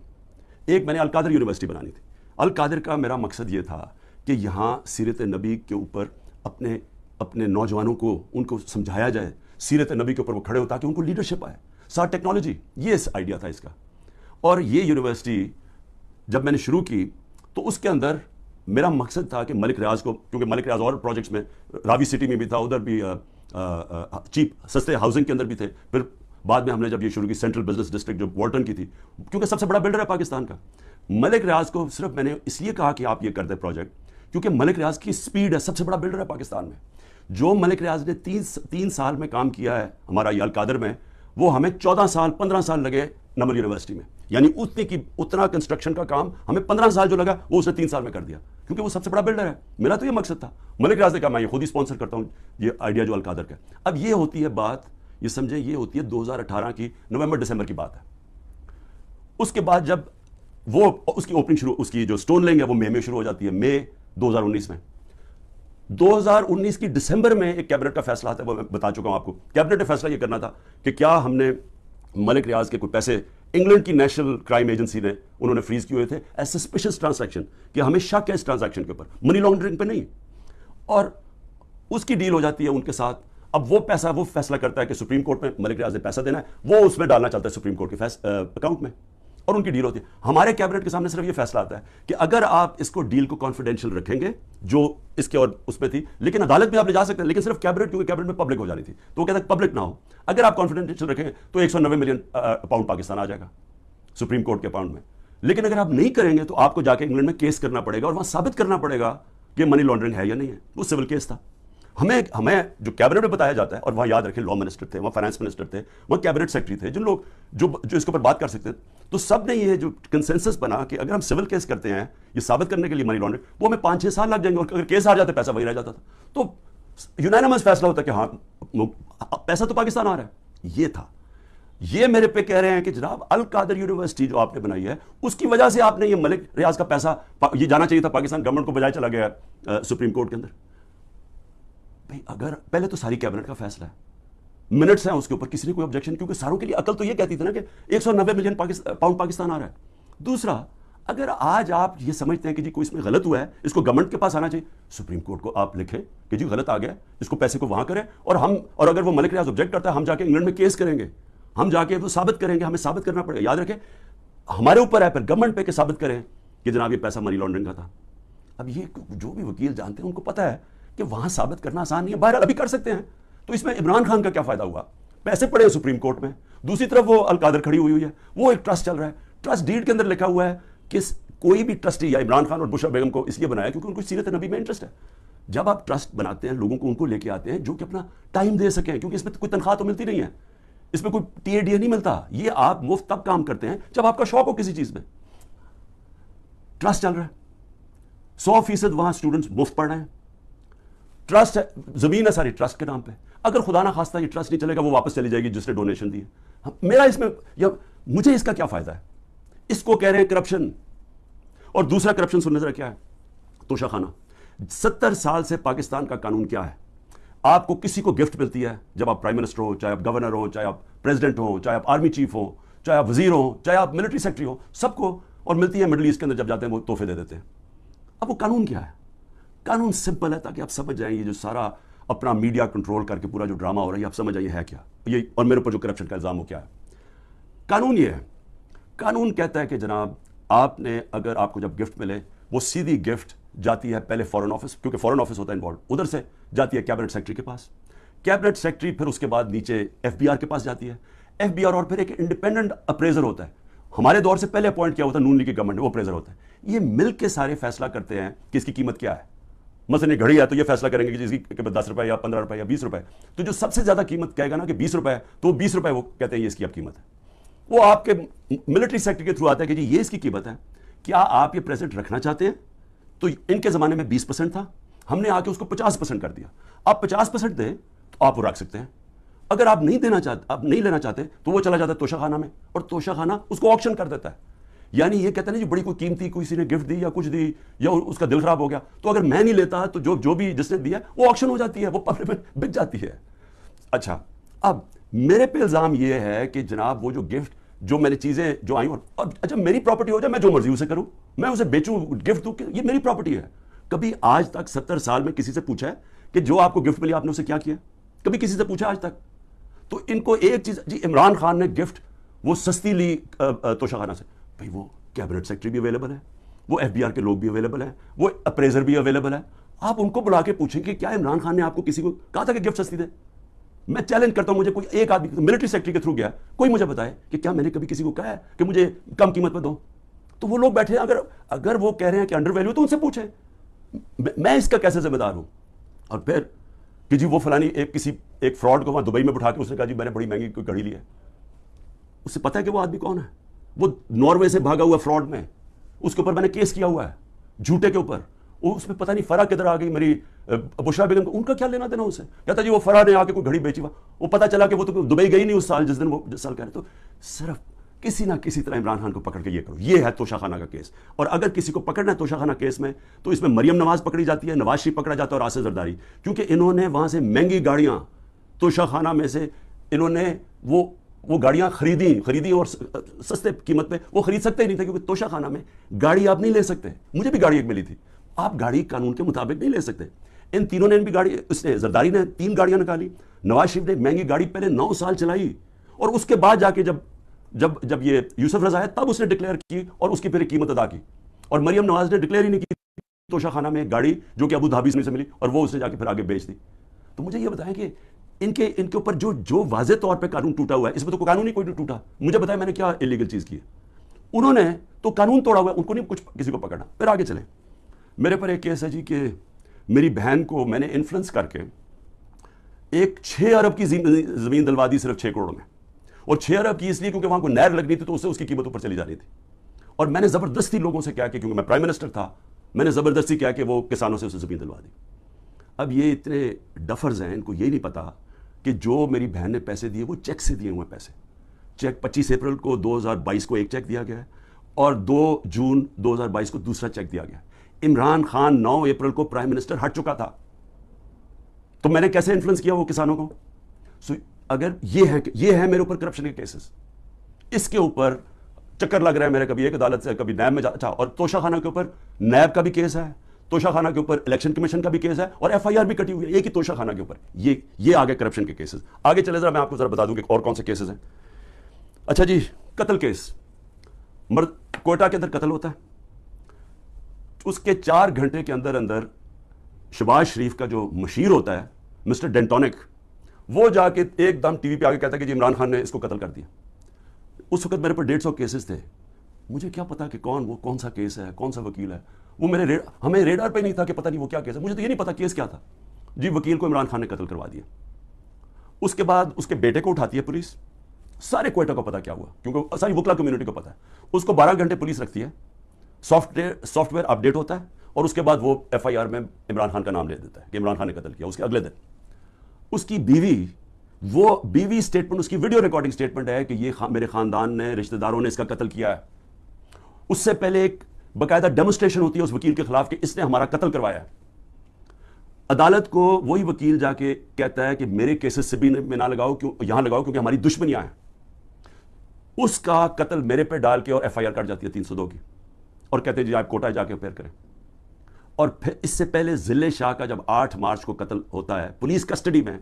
ایک میں نے القادر یونیورسٹی بنانی تھی. القادر کا میرا مقصد یہ تھا کہ یہاں سیرت نبی کے اوپر اپنے نوجوانوں کو ان کو سمجھایا جائے، سیرت نبی کے اوپر وہ کھڑے ہو تاکہ ان کو لیڈرشپ آئے، ساتھ ٹیکنالوجی. یہ آئیڈیا تھا اس کا. اور یہ یونیورسٹی جب میں نے شروع کی تو اس کے اندر میرا مقصد تھا کہ ملک ریاض کو، کیونکہ ملک ریاض اور پروجیکٹس میں راوی سٹی میں بھی تھا، ادھر بھی چیپ سستے ہاؤسنگ کے اندر بھی تھے. پھر بعد میں ہم نے جب یہ شروع کی سینٹرل بزنس ڈسٹرکٹ جو والٹن کی تھی، کیونکہ سب سے بڑا بلڈر ہے پاکستان کا. ملک ریاض کو صرف میں نے اس لیے کہا کہ آپ یہ کر دیں پروجیکٹ، کیونکہ ملک ریاض کی سپیڈ ہے، سب سے بڑا بلڈر ہے پاکستان میں. جو ملک ریاض نے 3 سال میں کام کیا ہے ہمارا یہ القادر میں، وہ ہمیں 14 سال 15 سال لگے نمل یونیورسٹی میں. یعنی اتنا کنسٹرکشن کا کام ہمیں 15 سال جو لگا وہ اسے 3 سال میں کر دیا، کیونکہ وہ سب سے بڑا بلڈر ہے. میرا تو یہ مقصد تھا. ملک ریاض نے کہا میں یہ خود ہی اسپانسر کرتا ہوں یہ آئیڈیا جو القادر کا. اب یہ ہوتی ہے بات، یہ سمجھیں یہ ہوتی ہے 2018 کی نومبر دسمبر کی بات ہے. اس کے بعد جب وہ اس کی اوپننگ شروع، اس کی جو سٹون لینگ ہے وہ مئی میں شروع ہو جاتی ہے، مئی 2019 میں. 2019 کی دسمبر میں ایک کیبنٹ کا فیصلہ آتا ہے، وہ میں بتا چکا ہوں آپ کو. کیبنٹ نے فیصلہ یہ کرنا تھا کہ کیا ہم نے ملک ریاض کے کوئی پیسے انگلینڈ کی نیشنل کرائم ایجنسی نے انہوں نے فریز کیے ہوئے تھے ایز سسپیشس ٹرانزیکشن، کہ ہمیں شک ہے اس ٹرانزیکشن کے اوپر، منی لانڈرنگ پہ نہیں. اور اس کی ڈیل ہو جاتی ہے ان کے ساتھ. اب وہ پیسہ وہ فیصلہ کرتا ہے کہ سپریم کورٹ میں ملک ریاض نے پیسہ دینا ہے، وہ اس میں ڈالنا چاہتا ہے سپریم کورٹ کے اکاؤنٹ میں، اور ان کی ڈیل ہوتی ہے. ہمارے کیبنٹ کے سامنے صرف یہ فیصلہ آتا ہے کہ اگر آپ اس کو ڈیل کو کانفیڈینشیل رکھیں گے جو اس کے اور اس میں تھی، لیکن عدالت میں آپ لے جا سکتے ہیں، لیکن صرف کیبنٹ، کیونکہ کیبنٹ میں پبلک ہو جانی تھی، تو وہ کہتا ہے پبلک نہ ہو. اگر آپ کانفیڈینشیل رکھیں تو 190 ملین پاؤنڈ پاکستان آ جائے گا سپریم کورٹ کے اکاؤنٹ میں. لیکن اگر آپ نہیں کریں گے تو آپ کو جا کے انگلینڈ میں کیس کرنا پڑے گا اور وہاں ثابت کرنا پڑے گا کہ منی لانڈرنگ ہے یا نہیں ہے. وہ سول کیس تھا. ہمیں جو کیبنٹ میں بتایا جاتا ہے، اور وہاں یاد رکھیں لا منسٹر تھے، وہاں فائنانس منسٹر تھے، وہاں کیبنٹ سیکرٹری تھے، جن لوگ جو اس کے اوپر بات کر سکتے ہیں. تو سب نے یہ جو کنسنسس بنا کہ اگر ہم سول کیس کرتے ہیں یہ ثابت کرنے کے لیے منی لانڈرنگ، وہ ہمیں 5-6 سال لگ جائیں گے، اور اگر کیس ہار جاتے پیسہ وہی رہ جاتا تھا. تو یونانیمس فیصلہ ہوتا ہے کہ ہاں پیسہ تو پاکستان آ رہا ہے. یہ تھا. یہ میرے پہ کہہ رہے ہیں کہ جناب القادر یونیورسٹی جو آپ نے بنائی ہے اس کی وجہ سے آپ نے یہ ملک ریاض کا پیسہ یہ جانا چاہیے تھا پاکستان گورنمنٹ کو، بجائے چلا گیا سپریم کورٹ کے اندر. بھائی اگر پہلے تو ساری کیبنٹ کا فیصلہ ہے، منٹس ہیں اس کے اوپر، کسی نے کوئی آبجیکشن، کیونکہ ساروں کے لیے عقل تو یہ کہتی تھی نا کہ 190 ملین پاؤنڈ پاکستان آ رہا ہے. دوسرا، اگر آج آپ یہ سمجھتے ہیں کہ جی کوئی اس میں غلط ہوا ہے، اس کو گورنمنٹ کے پاس آنا چاہیے، سپریم کورٹ کو آپ لکھیں کہ جی غلط آ گیا، اس کو پیسے کو وہاں کریں، اور اگر وہ ملک ریاض آبجیکٹ کرتا ہے ہم جا کے انگلینڈ میں کیس کریں گے، ہم جا کے وہ ثابت کریں گے، ہمیں ثابت کرنا پڑے گا. یاد رکھیں ہمارے اوپر ہے پھر گورنمنٹ پہ کہ ثابت کریں کہ جناب یہ پیسہ منی لانڈرنگ کا تھا. اب یہ جو بھی وکیل جانتے ہیں ان کو پتہ ہے کہ وہاں ثابت کرنا آسان نہیں ہے. بہرحال ابھی کر سکتے ہیں. تو اس میں عمران خان کا کیا فائدہ ہوا؟ پیسے پڑے ہیں سپریم کورٹ میں. دوسری طرف وہ القادر کھڑی ہوئی ہے، وہ ایک ٹرسٹ چل رہا ہے. ٹرسٹ ڈیڈ کے اندر لکھا ہوا ہے کہ کوئی بھی ٹرسٹی، یا عمران خان اور بشرا بیگم کو اس لیے بنایا کیونکہ ان کو سیرت نبی میں انٹرسٹ ہے. جب آپ ٹرسٹ بناتے ہیں لوگوں کو ان کو لے کے آتے ہیں جو کہ اپنا ٹائم دے سکیں، کیونکہ اس میں کوئی تنخواہ تو ملتی نہیں ہے، اس میں کوئی ٹی اے ڈی اے نہیں ملتا. یہ آپ مفت تب کام کرتے ہیں جب آپ کا شوق ہو کسی چیز میں. ٹرسٹ چل رہا ہے. 100% وہاں اسٹوڈنٹس مفت پڑھ رہے ہیں. ٹرسٹ ہے, زمین ہے ساری ٹرسٹ کے نام پہ. اگر خدا نہ خواستہ یہ ٹرسٹ نہیں چلے گا, وہ واپس چلی جائے گی جس نے ڈونیشن دی ہے. میرا اس میں یا مجھے اس کا کیا فائدہ ہے؟ اس کو کہہ رہے ہیں کرپشن. اور دوسرا کرپشن سننے ذرا کیا ہے, توشہ خانہ. 70 سال سے پاکستان کا قانون کیا ہے؟ آپ کو کسی کو گفٹ ملتی ہے جب آپ پرائم منسٹر ہو, چاہے آپ گورنر ہو, چاہے آپ پریزیڈنٹ ہو, چاہے آپ آرمی چیف ہو, چاہے آپ وزیر ہو, چاہے آپ ملٹری سیکرٹری ہو, سب کو. اور ملتی ہے مڈل ایسٹ کے اندر جب جاتے ہیں وہ تحفے دے دیتے ہیں. اب وہ قانون کیا ہے؟ قانون سمپل ہے, تاکہ آپ سمجھ جائیں یہ جو سارا اپنا میڈیا کنٹرول کر کے پورا جو ڈرامہ ہو رہا ہے آپ سمجھ جائیے ہے کیا یہ, اور میرے اوپر جو کرپشن کا الزام ہو کیا ہے. قانون یہ ہے, قانون کہتا ہے کہ جناب آپ نے, اگر آپ کو جب گفٹ ملے, وہ سیدھی گفٹ جاتی ہے پہلے فورن آفس, کیونکہ فورن آفس ہوتا ہے انوالوڈ, ادھر سے جاتی ہے کیبنٹ سیکرٹری کے پاس. کیبنٹ سیکرٹری پھر اس کے بعد نیچے ایف بی آر کے پاس جاتی ہے. ایف بی آر اور پھر ایک انڈیپینڈنٹ اپریزر ہوتا ہے, ہمارے دور سے پہلے اپوائنٹ کیا ہوتا ہے نون لیگ کی گورنمنٹ نے, وہ اپریزر ہوتا ہے. یہ مل کے سارے فیصلہ کرتے ہیں کہ اس کی قیمت کیا ہے. مثلا یہ گھڑی ہے تو یہ فیصلہ کریں گے کہ اس کی قیمت 10 روپے یا 15 روپے یا 20 روپے. تو جو سب سے زیادہ قیمت کہے گا نا کہ 20 روپے ہے, تو وہ 20 روپے وہ کہتے ہیں یہ اس کی اب قیمت ہے. وہ آپ کے ملٹری سیکٹری کے تھرو آتا ہے کہ جی یہ اس کی قیمت ہے, کیا آپ یہ پریزنٹ رکھنا چاہتے ہیں؟ تو ان کے زمانے میں 20% تھا, ہم نے آ کے اس کو 50% کر دیا. آپ 50% دیں تو آپ وہ رکھ سکتے ہیں. اگر آپ نہیں دینا چاہتے, آپ نہیں لینا چاہتے, تو وہ چلا جاتا ہے توشہ خانہ میں, اور توشہ خانہ اس کو آکشن کر دیتا ہے. یعنی یہ کہتے ہیں نا جو بڑی کوئی قیمتی کسی نے گفٹ دی یا کچھ دی یا اس کا دل خراب ہو گیا, تو اگر میں نہیں لیتا تو جو بھی جس نے دیا وہ آکشن ہو جاتی ہے, وہ پبلک میں بک جاتی ہے. اچھا, اب میرے پہ الزام یہ ہے کہ جناب وہ جو گفٹ, جو میں نے چیزیں جو آئیں, اور اچھا میری پراپرٹی ہو جائے, میں جو مرضی اسے کروں, میں اسے بیچوں, گفٹ دوں, یہ میری پراپرٹی ہے. کبھی آج تک 70 سال میں کسی سے پوچھا ہے کہ جو آپ کو گفٹ ملی آپ نے اسے کیا کیا؟ کبھی کسی سے پوچھا آج تک؟ تو ان کو ایک چیز, جی عمران خان نے گفٹ وہ سستی لی توشہ خانہ سے, بھائی وہ کیبنٹ سیکرٹری بھی اویلیبل ہے, وہ ایف بی آر کے لوگ بھی اویلیبل ہیں, وہ اپریزر بھی اویلیبل ہے. آپ ان کو بلا کے پوچھیں کہ کیا عمران خان نے آپ کو کسی کو کہا تھا کہ گفٹ سستی دے؟ میں چیلنج کرتا ہوں, مجھے کوئی ایک آدمی ملٹری سیکرٹری کے تھرو گیا, کوئی مجھے بتائے کہ کیا میں نے کبھی کسی کو کہا ہے کہ مجھے کم قیمت پہ دو. تو وہ لوگ بیٹھے ہیں, اگر وہ کہہ رہے ہیں کہ انڈر ویلیو تو ان سے پوچھیں, میں اس کا کیسے ذمہ دار ہوں؟ اور پھر کہ جی وہ فلانی ایک فراڈ کو وہاں دبئی میں بٹھا کے اس نے کہا جی میں نے بڑی مہنگی کوئی گھڑی لی ہے. اس سے پتہ ہے کہ وہ آدمی کون ہے؟ وہ ناروے سے بھاگا ہوا فراڈ میں, اس کے اوپر میں نے کیس کیا ہوا ہے جھوٹے کے اوپر. اس میں پتہ نہیں فرا کدھر آ گئی میری بشرا بیگم کو, ان کا کیا لینا دینا اسے؟ کہتا جی وہ فرا نے آ کے کوئی گھڑی بیچی, وہ پتہ چلا کہ وہ تو دبئی گئی نہیں اس سال جس دن وہ سال کہہ رہے. تو صرف کسی نہ کسی طرح عمران خان کو پکڑ کے یہ کرو, یہ ہے توشہ خانہ کا کیس. اور اگر کسی کو پکڑنا ہے توشہ خانہ کیس میں, تو اس میں مریم نواز پکڑی جاتی ہے, نواز شریف پکڑا جاتا ہے, اور آصف زرداری, کیونکہ انہوں نے وہاں سے مہنگی گاڑیاں توشہ خانہ میں سے انہوں نے وہ گاڑیاں خریدی اور سستے قیمت پہ وہ خرید سکتے ہی نہیں تھے, کیونکہ توشہ خانہ میں گاڑی آپ نہیں لے سکتے. مجھے بھی گاڑی ایک ملی تھی, آپ گاڑی قانون کے مطابق نہیں لے سکتے. ان تینوں نے بھی گاڑی, اس نے زرداری نے 3 گاڑیاں نکالی, نواز شریف نے مہنگی گاڑی پہلے 9 سال چلائی, اور اس کے بعد جا کے جب یہ یوسف رضا ہے تب اس نے ڈکلیئر کی اور اس کی پھر قیمت ادا کی. اور مریم نواز نے ڈکلیئر ہی نہیں کی توشہ خانہ میں ایک گاڑی جو کہ ابو دھابی سے ملی, اور وہ اس نے جا کے پھر آگے بیچ دی. تو مجھے یہ بتائیں کہ ان کے اوپر جو واضح طور پہ قانون ٹوٹا ہوا ہے, اس میں تو کوئی قانون ہی کوئی نہیں ٹوٹا. مجھے بتائیں میں نے کیا الیگل چیز کی ہے؟ انہوں نے تو قانون توڑا ہوا ہے, ان کو نہیں کچھ کسی کو پکڑنا. پھر آگے چلیں, میرے پر ایک کیس ہے جی کہ میری بہن کو میں نے انفلوئنس کر کے ایک 6 ارب کی زمین دلوا دی صرف 6 کروڑ میں. اور 6 ارب کی اس لیے کیونکہ وہاں کو نہر لگنی تھی, تو اس سے اس کی قیمت اوپر چلی جا رہی تھی. اور میں نے زبردستی لوگوں سے کیا کہ کیونکہ میں پرائم منسٹر تھا, میں نے زبردستی کیا کہ وہ کسانوں سے اسے زمین دلوا دی. اب یہ اتنے ڈفرز ہیں, ان کو یہ نہیں پتا کہ جو میری بہن نے پیسے دیے وہ چیک سے دیے ہوئے پیسے. چیک 25 اپریل کو 2022 کو ایک چیک دیا گیا ہے, اور 2 جون 2022 کو دوسرا چیک دیا گیا. عمران خان 9 اپریل کو پرائم منسٹر ہٹ چکا تھا, تو میں نے کیسے انفلوئنس کیا وہ کسانوں کو؟ اگر یہ ہے میرے اوپر کرپشن کے کیسز, اس کے اوپر چکر لگ رہا ہے میرے, کبھی ایک عدالت سے کبھی نیب میں اچھا. اور توشہ خانہ کے اوپر نیب کا بھی کیس ہے, توشہ خانہ کے اوپر الیکشن کمیشن کا بھی کیس ہے, اور ایف آئی آر بھی کٹی ہوئی ہے ایک ہی توشہ خانہ کے اوپر. یہ آگے کرپشن کے کیسز. آگے چلے ذرا میں آپ کو ذرا بتا دوں کہ اور کون سے کیسز ہیں. اچھا جی, قتل کیس, کوئٹہ کے اندر قتل ہوتا ہے, اس کے 4 گھنٹے کے اندر شہباز شریف کا جو مشیر ہوتا ہے مسٹر ڈینٹونک, وہ جا کے ایک دم ٹی وی پہ آگے کہتا ہے کہ جی عمران خان نے اس کو قتل کر دیا. اس وقت میرے پر 150 کیسز تھے, مجھے کیا پتا کہ کون سا کیس ہے, کون سا وکیل ہے. وہ ہمیں ریڈار پہ نہیں تھا کہ پتہ نہیں وہ کیا کیس ہے. مجھے تو یہ نہیں پتا کیس کیا تھا. جی وکیل کو عمران خان نے قتل کروا دیا. اس کے بعد اس کے بیٹے کو اٹھاتی ہے پولیس, سارے کوئٹہ کو پتا کیا ہوا, کیونکہ ساری وکلا کمیونٹی کو پتا ہے. اس کو 12 گھنٹے پولیس رکھتی ہے, سافٹ ویئر اپڈیٹ ہوتا ہے, اور اس کے بعد وہ ایف آئی آر میں عمران خان کا نام لے دیتا ہے کہ عمران خان نے قتل کیا. اس کے اگلے دن اس کی بیوی اسٹیٹمنٹ, اس کی ویڈیو ریکارڈنگ اسٹیٹمنٹ ہے کہ یہ میرے خاندان نے, رشتہ داروں نے اس کا قتل کیا ہے. اس سے پہلے ایک باقاعدہ ڈیمونسٹریشن ہوتی ہے اس وکیل کے خلاف کہ اس نے ہمارا قتل کروایا ہے. عدالت کو وہی وکیل جا کے کہتا ہے کہ میرے کیسز سے بھی میں نہ لگاؤ, یہاں لگاؤ کیونکہ ہماری دشمنیاں ہیں. اس کا قتل میرے پہ ڈال کے اور ایف آئی آر کٹ جاتی ہے 302 کی, اور کہتے ہیں جی آپ کوٹا جا کے اپیئر کریں. اور پھر اس سے پہلے ضلع شاہ کا جب 8 مارچ کو قتل ہوتا ہے پولیس کسٹڈی میں,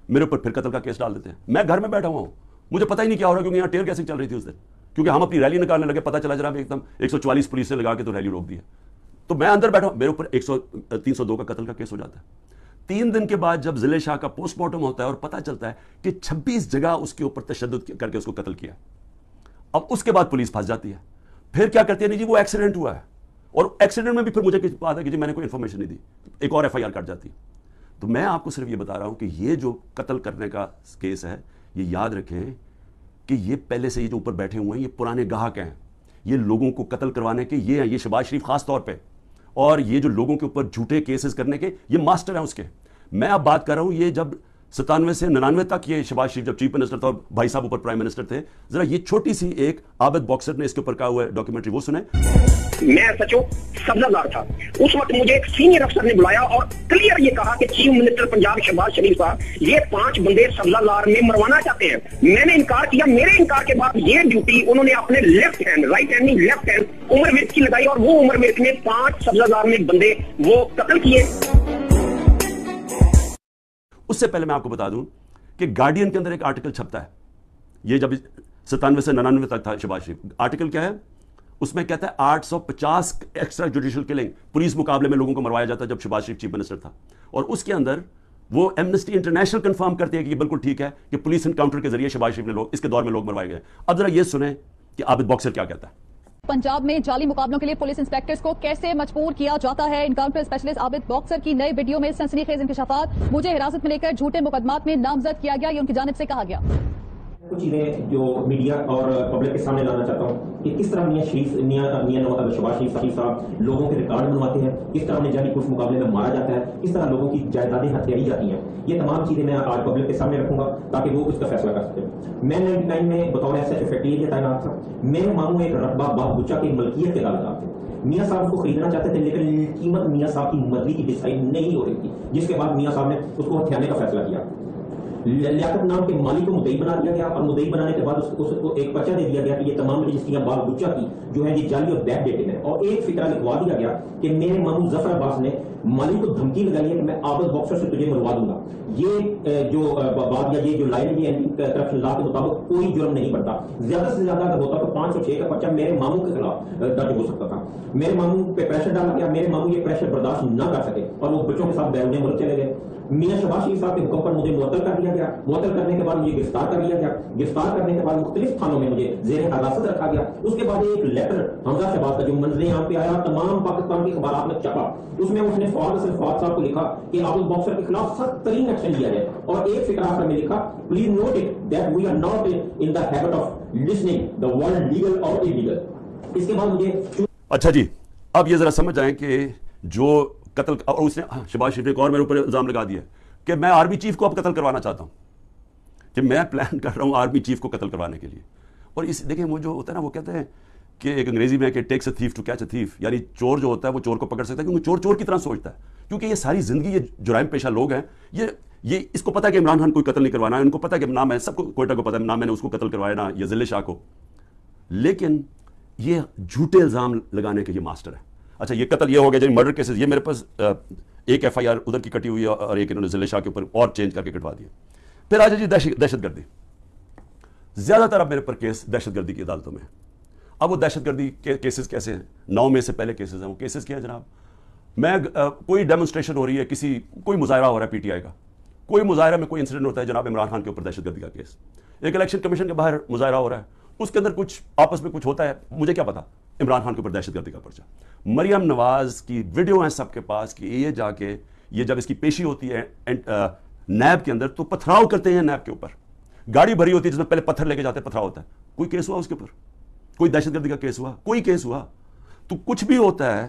میرے اوپر پھر قتل کا کیس ڈال دیتے ہیں. میں گھر میں بیٹھا ہوا ہوں, مجھے پتہ ہی نہیں کیا ہو رہا, کیونکہ یہاں ٹیئر گیسنگ چل رہی تھی اس دن, کیونکہ ہم اپنی ریلی نکالنے لگے, پتہ چلا جناب ایک دم 144 پولیس سے لگا کے تو ریلی روک دی ہے. تو میں اندر بیٹھا ہوں, میرے اوپر 302 کا قتل کا کیس ہو جاتا ہے. 3 دن کے بعد جب ضلع شاہ کا پوسٹ مارٹم ہوتا ہے اور پتہ چلتا ہے کہ 26 جگہ اس کے اوپر تشدد کر کے اس کو قتل کیا. اب اس کے بعد پولیس پھنس جاتی ہے. پھر کیا کرتی ہے, نہیں جی وہ ایکسیڈنٹ ہوا ہے, اور ایکسیڈنٹ میں بھی پھر مجھے کسی بات ہے کہ جی میں نے کوئی انفارمیشن نہیں دی, ایک اور ایف آئی آر کٹ جاتی ہے. تو میں آپ کو صرف یہ بتا رہا ہوں کہ یہ جو قتل کرنے کا کیس ہے, یہ یاد رکھیں کہ یہ پہلے سے یہ جو اوپر بیٹھے ہوئے ہیں یہ پرانے گاہک ہیں, یہ لوگوں کو قتل کروانے کے یہ ہیں, یہ شہباز شریف خاص طور پہ, اور یہ جو لوگوں کے اوپر جھوٹے کیسز کرنے کے یہ ماسٹر ہیں اس کے. میں اب بات کر رہا ہوں یہ جب 97 سے 99 تک یہ شہباز شریف جب چیف منسٹر تھا اور بھائی صاحب اوپر پرائم منسٹر تھے, ذرا یہ چھوٹی سی ایک عابد باکسر نے اس کے اوپر کہا ہوا ہے ڈاکیومنٹری, وہ سنیں. میں سچو سبزہ زار تھا اس وقت, مجھے ایک سینئر افسر نے بلایا اور کلیئر یہ کہا کہ چیف منسٹر پنجاب شہباز شریف صاحب یہ 5 بندے سبزہ زار میں مروانا چاہتے ہیں. میں نے انکار کیا. میرے انکار کے بعد یہ ڈیوٹی انہوں نے اپنے لیفٹ ہینڈ, رائٹ ہینڈ نہیں لیفٹ ہینڈ عمر ورک کی لگائی, اور وہ عمر ورک نے 5 سبزہ زار میں بندے وہ قتل کیے. اس سے پہلے میں آپ کو بتا دوں کہ گارڈین کے اندر ایک آرٹیکل چھپتا ہے, یہ جب 97 سے 99 تک تھا شہباز شریف. آرٹیکل کیا ہے, اس میں کہتا ہے 850 ایکسٹرا جوڈیشل کلنگ پولیس مقابلے میں لوگوں کو مروایا جاتا ہے جب شہباز شریف چیف منسٹر تھا. اور اس کے اندر وہ ایمنسٹی انٹرنیشنل کنفرم کرتے ہیں کہ یہ بالکل ٹھیک ہے کہ پولیس انکاؤنٹر کے ذریعے شہباز شریف نے اس کے دور میں لوگ مروائے گئے. اب ذرا یہ سنیں کہ عابد باکسر کیا کہتا ہے. پنجاب میں جعلی مقابلوں کے لیے پولیس انسپیکٹرز کو کیسے مجبور کیا جاتا ہے. انکاؤنٹر اسپیشلسٹ عابد باکسر کی نئے ویڈیو میں سنسنی خیز انکشافات. مجھے حراست میں لے کر جھوٹے مقدمات میں نامزد کیا گیا, یہ ان کی جانب سے کہا گیا. کچھ چیزیں جو میڈیا اور پبلک کے سامنے لانا چاہتا ہوں کہ کس طرح شہباز شریف صاحب لوگوں کے ریکارڈ بنواتے ہیں, کس طرح انہیں جعلی پولیس مقابلے میں مارا جاتا ہے, کس طرح لوگوں کی جائیدادیں ہتھیاری جاتی ہیں. یہ تمام چیزیں میں آج پبلک کے سامنے رکھوں گا تاکہ وہ اس کا فیصلہ کر سکیں. میں 99 میں بطور ایس ایچ فیکٹری تعینات تھا. میرے ماموں ایک رقبہ باغ بچا کی ملکیت کے دعویدار تھے. میاں صاحب اس کو خریدنا چاہتے تھے لیکن قیمت میاں صاحب کی مرضی کی ڈیسائیڈ نہیں ہو رہی تھی, جس کے بعد میاں صاحب نے اس کو ہتھیانے کا فیصلہ کیا. لیاقت نام کے مالی کو مدعی بنا دیا گیا, اور مدعی بنانے کے بعد اس کو ایک پرچہ دے دیا گیا کہ یہ تمام رجسٹریاں باغ بچا کی جو ہے یہ جعلی اور بیک ڈیٹنگ ہے. اور ایک فکرہ لکھوا دیا گیا کہ میرے ماموں ظفر عباس نے مالی کو دھمکی لگائی ہے کہ میں عابد باکسر سے تجھے مروا دوں گا. یہ جو بات یا یہ جو لائن ہے اینٹی کرپشن لا کے مطابق کوئی جرم نہیں بڑھتا. زیادہ سے زیادہ اگر ہوتا تو 506 کا پرچہ میرے ماموں کے خلاف درج ہو سکتا تھا. میرے ماموں پہ پریشر ڈالا گیا, میرے ماموں یہ پریشر برداشت نہ کر سکے اور وہ بچوں کے ساتھ بیرون ملک چلے گئے. میاں شہباز شریف صاحب کے حکم پر مجھے معطل کر دیا گیا. معطل کرنے کے بعد مجھے گرفتار کر لیا گیا. گرفتار کرنے کے بعد مختلف تھانوں میں مجھے زیر حراست رکھا گیا. اس کے بعد ایک لیٹر حمزہ شہباز کا جو منظر عام پہ آیا, تمام پاکستان کے اخبارات میں چھپا. اس میں اس نے فواد صاحب کو لکھا کہ عابد باکسر کے خلاف سخت ترین ایکشن لیا ہے, اور ایک فقرہ آخر میں لکھا please note it that we are not in the habit of listening the word legal اور انلیگل. اس کے بعد مجھے اچھا جی, اب یہ ذرا سمجھ آئیں کہ جو قتل, اور اس نے شہباز شریف نے ایک اور میرے اوپر الزام لگا دیا کہ میں آرمی چیف کو اب قتل کروانا چاہتا ہوں, کہ میں پلان کر رہا ہوں آرمی چیف کو قتل کروانے کے لیے. اور اس دیکھیں وہ جو ہوتا ہے نا, وہ کہتے ہیں کہ ایک انگریزی میں کہ takes a thief to catch a thief, یعنی چور جو ہوتا ہے وہ چور کو پکڑ سکتا ہے کیونکہ چور چور کی طرح سوچتا ہے, کیونکہ یہ ساری زندگی یہ جرائم پیشہ لوگ ہیں, یہ اس کو پتا ہے کہ عمران خان کوئی قتل نہیں کروانا ہے, ان کو پتا ہے کہ نہ میں سب کو کوئٹہ کو پتا ہے نہ میں نے اس کو قتل کروایا نہ یہ ضلع شاہ کو, لیکن یہ جھوٹے الزام لگانے کے یہ ماسٹر ہے. اچھا یہ قتل یہ ہو گیا جب مرڈر کیسز, یہ میرے پاس ایک ایف آئی آر ادھر کی کٹی ہوئی ہے اور ایک انہوں نے ضلع شاہ کے اوپر اور چینج کر کے کٹوا دیا. پھر آ جائے جی دہشت گردی. زیادہ تر اب میرے پر کیس دہشت گردی کی عدالتوں میں. اب وہ دہشت گردی کے کیسز کیسے ہیں, 9 میں سے پہلے کیسز ہیں. وہ کیسز کیا ہے جناب, میں کوئی ڈیمونسٹریشن ہو رہی ہے, کوئی مظاہرہ ہو رہا ہے پی ٹی آئی کا, کوئی مظاہرہ میں کوئی انسیڈنٹ ہوتا ہے جناب عمران خان کے اوپر دہشت گردی کا کیس. ایک الیکشن کمیشن کے باہر مظاہرہ ہو رہا ہے, اس کے اندر کچھ آپس میں کچھ ہوتا ہے, مجھے کیا پتا, عمران خان کے اوپر دہشت گردی کا پرچہ. مریم نواز کی ویڈیو ہیں سب کے پاس کہ یہ جا کے یہ جب اس کی پیشی ہوتی ہے نیب کے اندر تو پتھراؤ کرتے ہیں نیب کے اوپر, گاڑی بھری ہوتی ہے جس میں پہلے پتھر لے کے جاتے ہیں, پتھراؤ ہوتا ہے. کوئی کیس ہوا اس کے اوپر, کوئی دہشت گردی کا کیس ہوا, کوئی کیس ہوا. تو کچھ بھی ہوتا ہے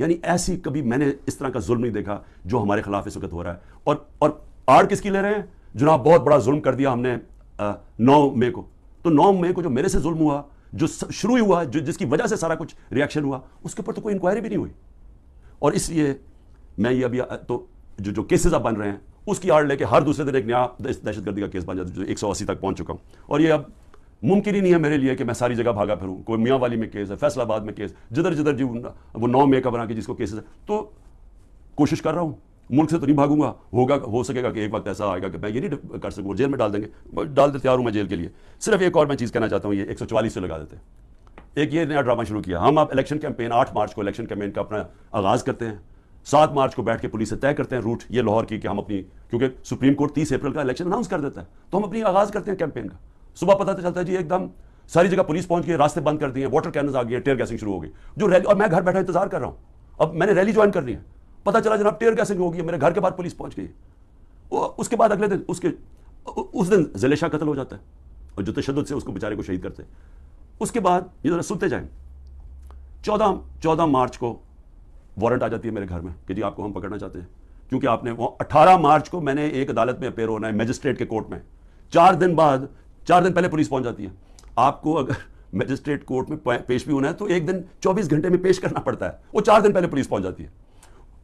یعنی ایسی کبھی میں نے اس طرح کا ظلم نہیں دیکھا جو ہمارے خلاف اس وقت ہو رہا ہے. اور آڑ کس کی لے رہے ہیں؟ جناب بہت بڑا ظلم کر دیا ہم نے 9 مئی کو. تو 9 مئی کو جو میرے سے ظلم ہوا, جو شروع ہوا, جس کی وجہ سے سارا کچھ ریاکشن ہوا, اس کے اوپر تو کوئی انکوائری بھی نہیں ہوئی. اور اس لیے میں یہ ابھی تو جو کیسز اب بن رہے ہیں اس کی آڑ لے کے ہر دوسرے دن ایک نیا دہشت گردی کا کیس بن جاتا ہے, جو 180 تک پہنچ چکا ہوں. اور یہ اب ممکن ہی نہیں ہے میرے لیے کہ میں ساری جگہ بھاگا پھروں. کوئی میاں والی میں کیس ہے, فیصل آباد میں کیس, جدھر جو وہ 9 مئی کا بنا کے جس کو کیسز ہے. تو کوشش کر رہا ہوں, ملک سے تو نہیں بھاگوں گا. ہو سکے گا کہ ایک وقت ایسا آئے گا کہ میں یہ نہیں کر سکوں, جیل میں ڈال دیں گے, ڈال دے, تیار ہوں میں جیل کے لیے. صرف ایک اور میں چیز کہنا چاہتا ہوں, یہ 144 سے لگا دیتے ہیں. ایک یہ نیا ڈرامہ شروع کیا. ہم اب الیکشن کیمپین 8 مارچ کو الیکشن کیمپین کا اپنا آغاز کرتے ہیں. 7 مارچ کو بیٹھ کے پولیس سے طے کرتے ہیں روٹ یہ لاہور کی کہ ہم اپنی, کیونکہ سپریم کورٹ 30 اپریل کا الیکشن اناؤنس کر دیتا ہے, تو ہم اپنی آغاز کرتے ہیں کیمپین کا. صبح پتہ چلتا ہے جی ایک دم ساری جگہ پولیس پہنچ گئی, راستے بند کر دیے, واٹر کیننز آ گئے, ٹیئر گیسنگ شروع ہو گئی. جو ریلی, اور میں گھر بیٹھا انتظار کر رہا ہوں, اب میں نے ریلی جوائن کرنی ہے, پتہ چلا جناب ٹیئر گیسنگ ہو گئی, میرے گھر کے بعد پولیس پہنچ گئی. اس کے بعد اگلے دن اس دن ذلیل شاہ قتل ہو جاتا ہے, اور جو تشدد سے اس کو بیچارے کو شہید کرتے ہیں. اس کے بعد یہ ذرا سنتے جائیں, 14 مارچ کو وارنٹ آ جاتی ہے میرے گھر میں کہ جی آپ کو ہم پکڑنا چاہتے ہیں, کیونکہ آپ نے 18 مارچ کو میں نے ایک عدالت میں اپیئر ہونا ہے, میجسٹریٹ کے کورٹ میں. 4 دن پہلے پولیس پہنچ جاتی ہے. آپ کو اگر میجسٹریٹ کورٹ میں پیش بھی ہونا ہے تو ایک دن 24 گھنٹے میں پیش کرنا پڑتا ہے, وہ 4 دن پہلے پولیس پہنچ جاتی ہے.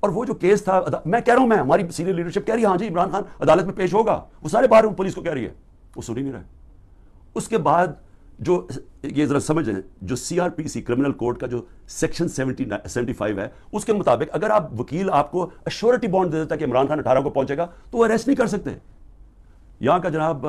اور وہ جو کیس تھا, میں کہہ رہا ہوں, ہماری سینئر لیڈرشپ کہہ رہی ہے ہاں جی عمران خان عدالت میں پیش ہوگا, وہ سارے باہر پولیس کو کہہ رہی ہے, وہ سن ہی نہیں رہے. اس کے بعد جو یہ ذرا سمجھیں, جو CRPC کرمنل کوڈ کا جو سیکشن 75 ہے, اس کے مطابق اگر وکیل آپ کو ایشورٹی بانڈ دے دیتا ہے کہ عمران خان 18 کو پہنچے گا, تو وہ اریسٹ نہیں کر سکتے. یہاں کا جناب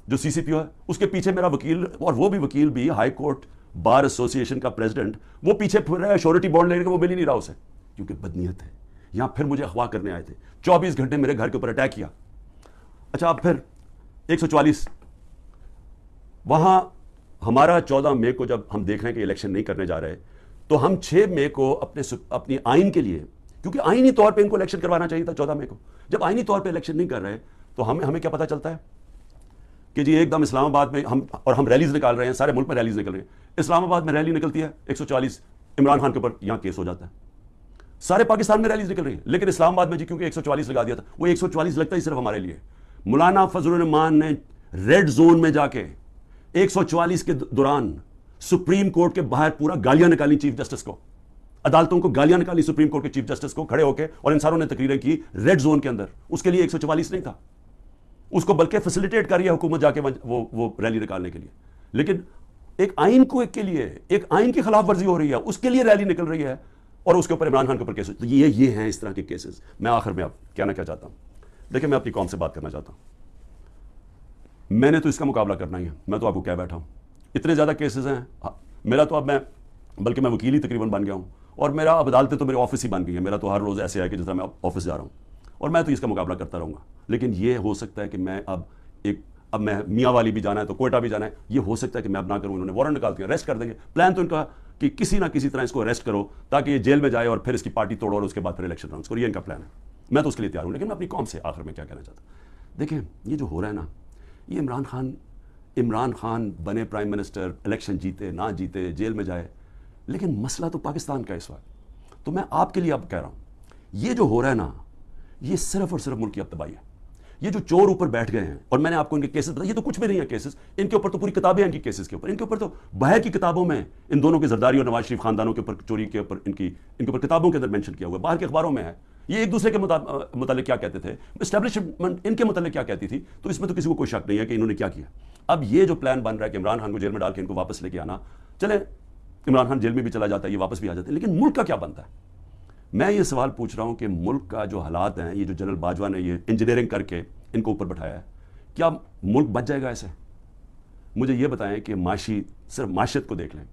جو CCPO ہے, اس کے پیچھے میرا وکیل, اور وہ بھی وکیل بھی ہائی کورٹ بار ایسوسیشن کا پریزیڈنٹ, وہ پیچھے پھر رہا ہے ایشورٹی بانڈ لینے کے, وہ مل ہی نہیں رہا اسے, کیونکہ بدنیت ہے. یہاں پھر مجھے اغوا کرنے آئے تھے, 24 گھنٹے میرے گھر کے اوپر اٹیک کیا. اچھا اب پھر 144 وہاں ہمارا 14 مئی کو جب ہم دیکھ رہے ہیں کہ الیکشن نہیں کرنے جا رہے, تو ہم 6 مئی کو اپنی آئین کے لیے, کیونکہ آئینی طور پہ ان کو الیکشن کروانا چاہیے تھا 14 مئی کو, جب آئینی طور پہ الیکشن نہیں کر رہے تو ہمیں کیا پتہ چلتا ہے کہ جی ایک دم اسلام آباد میں ہم ریلیز نکال رہے ہیں, سارے ملک میں ریلیز نکل رہے ہیں. اسلام آباد میں ریلی نکلتی ہے 144, عمران خان کے اوپر یہاں کیس ہو جاتا ہے. سارے پاکستان میں ریلیز نکل رہی ہے, لیکن اسلام آباد میں جی کیونکہ 144 لگا دیا تھا, وہ 144 لگتا ہی صرف ہمارے لیے. مولانا فضل الرحمان نے ریڈ زون میں جا کے 144 کے دوران سپریم کورٹ کے باہر پورا گالیاں نکالی چیف جسٹس کو, عدالتوں کو گالیاں نکالی سپریم کورٹ کے چیف جسٹس کو کھڑے ہو کے, اور ان ساروں نے تقریریں کی ریڈ زون کے اندر. اس کے لیے 144 نہیں تھا, اس کو بلکہ فیسیلیٹیٹ کر رہی ہے حکومت جا کے وہ ریلی نکالنے کے لیے. لیکن ایک آئین کو کے لیے, ایک آئین کی خلاف ورزی ہو رہی ہے, اس کے لیے ریلی نکل رہی ہے, اور اس کے اوپر عمران خان کے اوپر کیس. تو یہ ہیں اس طرح کے کیسز. میں آخر میں اب کہنا کیا چاہتا ہوں, دیکھیں میں اپنی قوم سے بات کرنا چاہتا ہوں. میں نے تو اس کا مقابلہ کرنا ہی ہے, میں تو آپ کو کہہ بیٹھا ہوں, اتنے زیادہ کیسز ہیں میرا, تو اب بلکہ میں وکیل ہی تقریباً بن گیا ہوں, اور میرا اب عدالتیں تو میرے آفس ہی بن گئی ہیں. میرا تو ہر روز ایسے ہے کہ جس طرح میں آفس جا رہا ہوں, اور میں تو اس کا مقابلہ کرتا رہوں گا. لیکن یہ ہو سکتا ہے کہ میں اب میں میاں والی بھی جانا ہے تو کوئٹہ بھی جانا ہے, یہ ہو سکتا ہے کہ میں اب نہ کروں. انہوں نے وارنٹ نکال کے اریسٹ کر دیں گے. پلان تو ان کا کہ کسی نہ کسی طرح اس کو اریسٹ کرو تاکہ یہ جیل میں جائے اور پھر اس کی پارٹی توڑو اور اس کے بعد پھر الیکشن اناؤنس کرو. یہ ان کا پلان ہے, میں تو اس کے لیے تیار ہوں. لیکن میں اپنی قوم سے آخر میں کیا کہنا چاہتا ہوں, دیکھیں یہ جو ہو رہا ہے نا, یہ عمران خان بنے پرائم منسٹر, الیکشن جیتے نہ جیتے, جیل میں جائے, لیکن مسئلہ تو پاکستان کا اس وقت. تو میں آپ کے لیے اب کہہ رہا ہوں, یہ جو ہو رہا ہے نا, یہ صرف اور صرف ملک کی اب تباہی ہے. یہ جو چور اوپر بیٹھ گئے ہیں, اور میں نے آپ کو ان کے کیسز بتایا, یہ تو کچھ بھی نہیں ہے کیسز, ان کے اوپر تو پوری کتابیں ہیں ان کی کیسز کے اوپر. ان کے اوپر تو باہر کی کتابوں میں ان دونوں کے زرداری اور نواز شریف خاندانوں کے اوپر چوری کے اوپر ان کے اوپر کتابوں کے اندر مینشن کیا ہوا ہے, باہر کے اخباروں میں ہے. یہ ایک دوسرے کے متعلق کیا کہتے تھے, اسٹیبلشمنٹ ان کے متعلق کیا کہتی تھی, تو اس میں تو کسی کو کوئی شک نہیں ہے کہ انہوں نے کیا کیا. اب یہ جو پلان بن رہا ہے کہ عمران خان کو جیل میں ڈال کے ان کو واپس لے کے آنا, چلے عمران خان جیل میں بھی چلا جاتا ہے, یہ واپس بھی آ جاتے ہیں, لیکن ملک کا کیا بنتا ہے. میں یہ سوال پوچھ رہا ہوں کہ ملک کا جو حالات ہیں, یہ جو جنرل باجوہ نے یہ انجینئرنگ کر کے ان کو اوپر بٹھایا ہے, کیا ملک بچ جائے گا ایسے؟ مجھے یہ بتائیں کہ صرف معیشت کو دیکھ لیں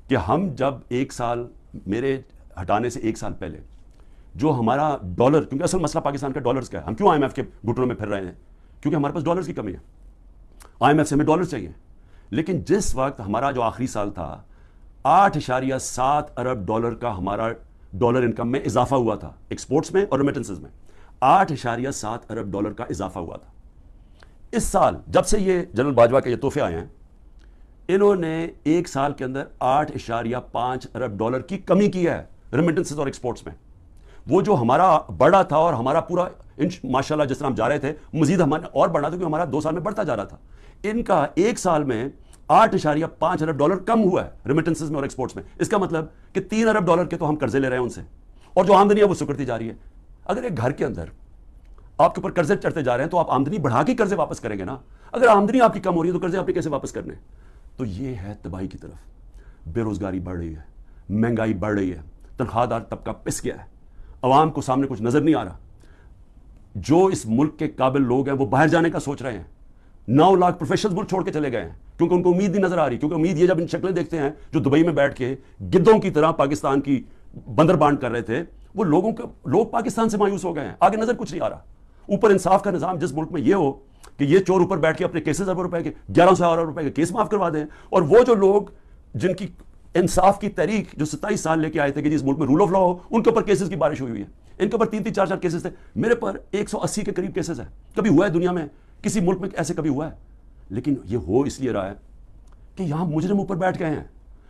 کہ ہم جب 1 سال میرے ہٹانے سے 1 سال پہلے جو ہمارا ڈالر, کیونکہ اصل مسئلہ پاکستان کا ڈالرز کا ہے, ہم کیوں IMF کے گھٹنوں میں پھر رہے ہیں, کیونکہ ہمارے پاس ڈالرز کی کمی ہے, IMF سے ہمیں ڈالر چاہیے. لیکن جس وقت ہمارا جو آخری سال تھا 8.7 ارب ڈالر کا ہمارا ڈالر انکم میں اضافہ ہوا تھا, ایکسپورٹس میں اور ریمیٹنسز میں 8.7 ارب ڈالر کا اضافہ ہوا تھا. اس سال جب سے یہ جنرل باجوہ کے یہ تحفے آئے ہیں, انہوں نے 1 سال کے اندر 8.5 ارب ڈالر کی کمی کی ہے, ریمیٹنسز اور ایکسپورٹس میں. وہ جو ہمارا بڑا تھا اور ہمارا پورا ماشاءاللہ جس طرح ہم جا رہے تھے مزید ہمارا اور بڑھنا تھا کیونکہ ہمارا 2 سال میں بڑھتا جا رہا تھا. ان کا 1 سال میں $8.5 ارب کم ہوا ہے ریمیٹنسز میں اور ایکسپورٹس میں. اس کا مطلب کہ $3 ارب کے تو ہم قرضے لے رہے ہیں ان سے, اور جو آمدنی ہے وہ سکڑتی جا رہی ہے. اگر ایک گھر کے اندر آپ کے اوپر قرضے چڑھتے جا رہے ہیں تو آپ آمدنی بڑھا کے قرضے واپس کریں گے نا. اگر آمدنی آپ کی کم ہو رہی ہے تو قرضے آپ نے کیسے واپس کرنے؟ تو یہ ہے تباہی کی طرف. بے روزگاری بڑھ رہی ہے, مہنگائی بڑھ رہی ہے, تنخواہ دار طبقہ پس گیا ہے, عوام کو سامنے کچھ نظر نہیں آ رہا. جو اس ملک کے قابل لوگ ہیں وہ باہر جانے کا سوچ رہے ہیں. 9 لاکھ پروفیشنلز ملک چھوڑ کے چلے گئے ہیں کیونکہ ان کو امید نہیں نظر آ رہی. کیونکہ امید یہ جب ان شکلیں دیکھتے ہیں جو دبئی میں بیٹھ کے گدوں کی طرح پاکستان کی بندر بانٹ کر رہے تھے, وہ لوگ پاکستان سے مایوس ہو گئے ہیں. آگے نظر کچھ نہیں آ رہا. اوپر انصاف کا نظام جس ملک میں یہ ہو کہ یہ چور اوپر بیٹھ کے اپنے کیسز اربوں روپے کے 1100 ارب روپے کے کیس معاف کروا دیں, اور وہ جو لوگ جن کی انصاف کی تحریک جو 27 سال لے کے آئے تھے کہ جس ملک میں رول آف لا ہو, ان کے اوپر کیسز کی بارش ہوئی ہے. ان کے اوپر 3-3 4-4 کیسز تھے. میرے پر 180 کے قریب کیسز ہیں. کبھی ہوا ہے دنیا میں کسی ملک میں ایسے کبھی ہوا ہے؟ لیکن یہ ہو اس لیے رہا ہے کہ یہاں مجرم اوپر بیٹھ گئے ہیں.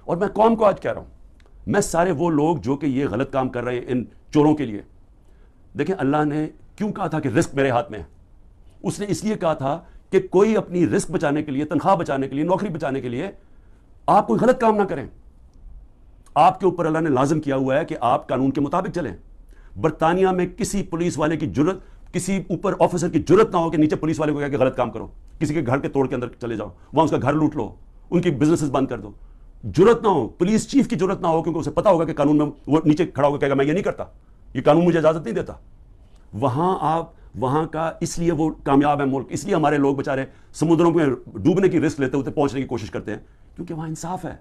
اور میں قوم کو آج کہہ رہا ہوں, میں سارے وہ لوگ جو کہ یہ غلط کام کر رہے ہیں ان چوروں کے لیے, دیکھیں اللہ نے کیوں کہا تھا کہ رزق میرے ہاتھ میں ہے؟ اس نے اس لیے کہا تھا کہ کوئی اپنی رزق بچانے کے لیے, تنخواہ بچانے کے لیے, نوکری بچانے کے لیے آپ کوئی غلط کام نہ کریں. آپ کے اوپر اللہ نے لازم کیا ہوا ہے کہ آپ قانون کے مطابق چلیں. برطانیہ میں کسی پولیس والے کی جرت, کسی اوپر آفیسر کی جرت نہ ہو کہ نیچے پولیس والے کو کہا کہ غلط کام کرو, کسی کے گھر کے توڑ کے اندر چلے جاؤ, وہاں اس کا گھر لوٹ لو, ان کی بزنسز بند کر دو. جرت نہ ہو, پولیس چیف کی جرت نہ ہو, کیونکہ اسے پتا ہوگا کہ قانون میں وہ نیچے کھڑا ہوگا کہے گا میں یہ نہیں کرتا, یہ قانون مجھے اجازت نہیں دیتا. وہاں کا اس لیے وہ کامیاب ہے ملک, اس لیے ہمارے لوگ بیچارے سمندروں میں ڈوبنے کی رسک لیتے ہوتے پہنچنے کی کوشش کرتے ہیں, کیونکہ وہاں انصاف ہے.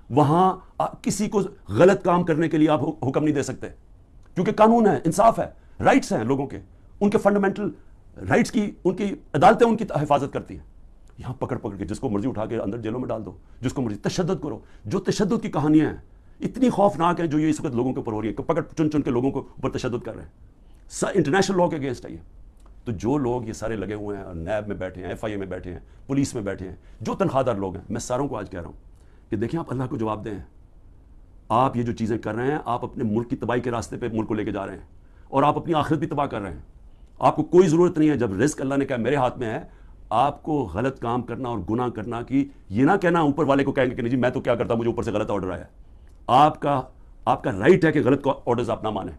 وہاں کسی کو غلط کام کرنے کے لیے آپ حکم نہیں دے سکتے, کیونکہ قانون ہے, انصاف ہے, رائٹس ہیں لوگوں کے, ان کے فنڈامنٹل رائٹس کی ان کی عدالتیں ان کی حفاظت کرتی ہیں. یہاں پکڑ کے جس کو مرضی اٹھا کے اندر جیلوں میں ڈال دو, جس کو مرضی تشدد کرو. جو تشدد کی کہانیاں ہیں اتنی خوفناک ہیں جو یہ اس وقت لوگوں کے اوپر ہو رہی ہے, پکڑ چن کے لوگوں کو اوپر تشدد کر رہے ہیں. انٹرنیشنل لاء کے اگینسٹ ہے یہ. تو جو لوگ یہ سارے لگے ہوئے ہیں, نیب میں بیٹھے ہیں, FIA میں بیٹھے ہیں, پولیس میں بیٹھے ہیں, جو تنخواہ دار لوگ ہیں, میں ساروں کو آج کہہ رہا ہوں کہ دیکھیں آپ اللہ کو جواب دیں. آپ یہ جو چیزیں کر رہے ہیں, آپ اپنے ملک کی تباہی کے راستے پہ ملک کو لے کے جا رہے ہیں, اور آپ اپنی آخرت بھی تباہ کر رہے ہیں. آپ کو کوئی ضرورت نہیں ہے, جب رزق اللہ نے کہا میرے ہاتھ میں ہے, آپ کو غلط کام کرنا اور گناہ کرنا کی یہ نہ کہنا اوپر والے کو کہیں گے کہ نہیں جی میں تو کیا کرتا, مجھے اوپر سے غلط آرڈر آیا. آپ کا رائٹ ہے کہ غلط آرڈرز آپ نہ مانیں.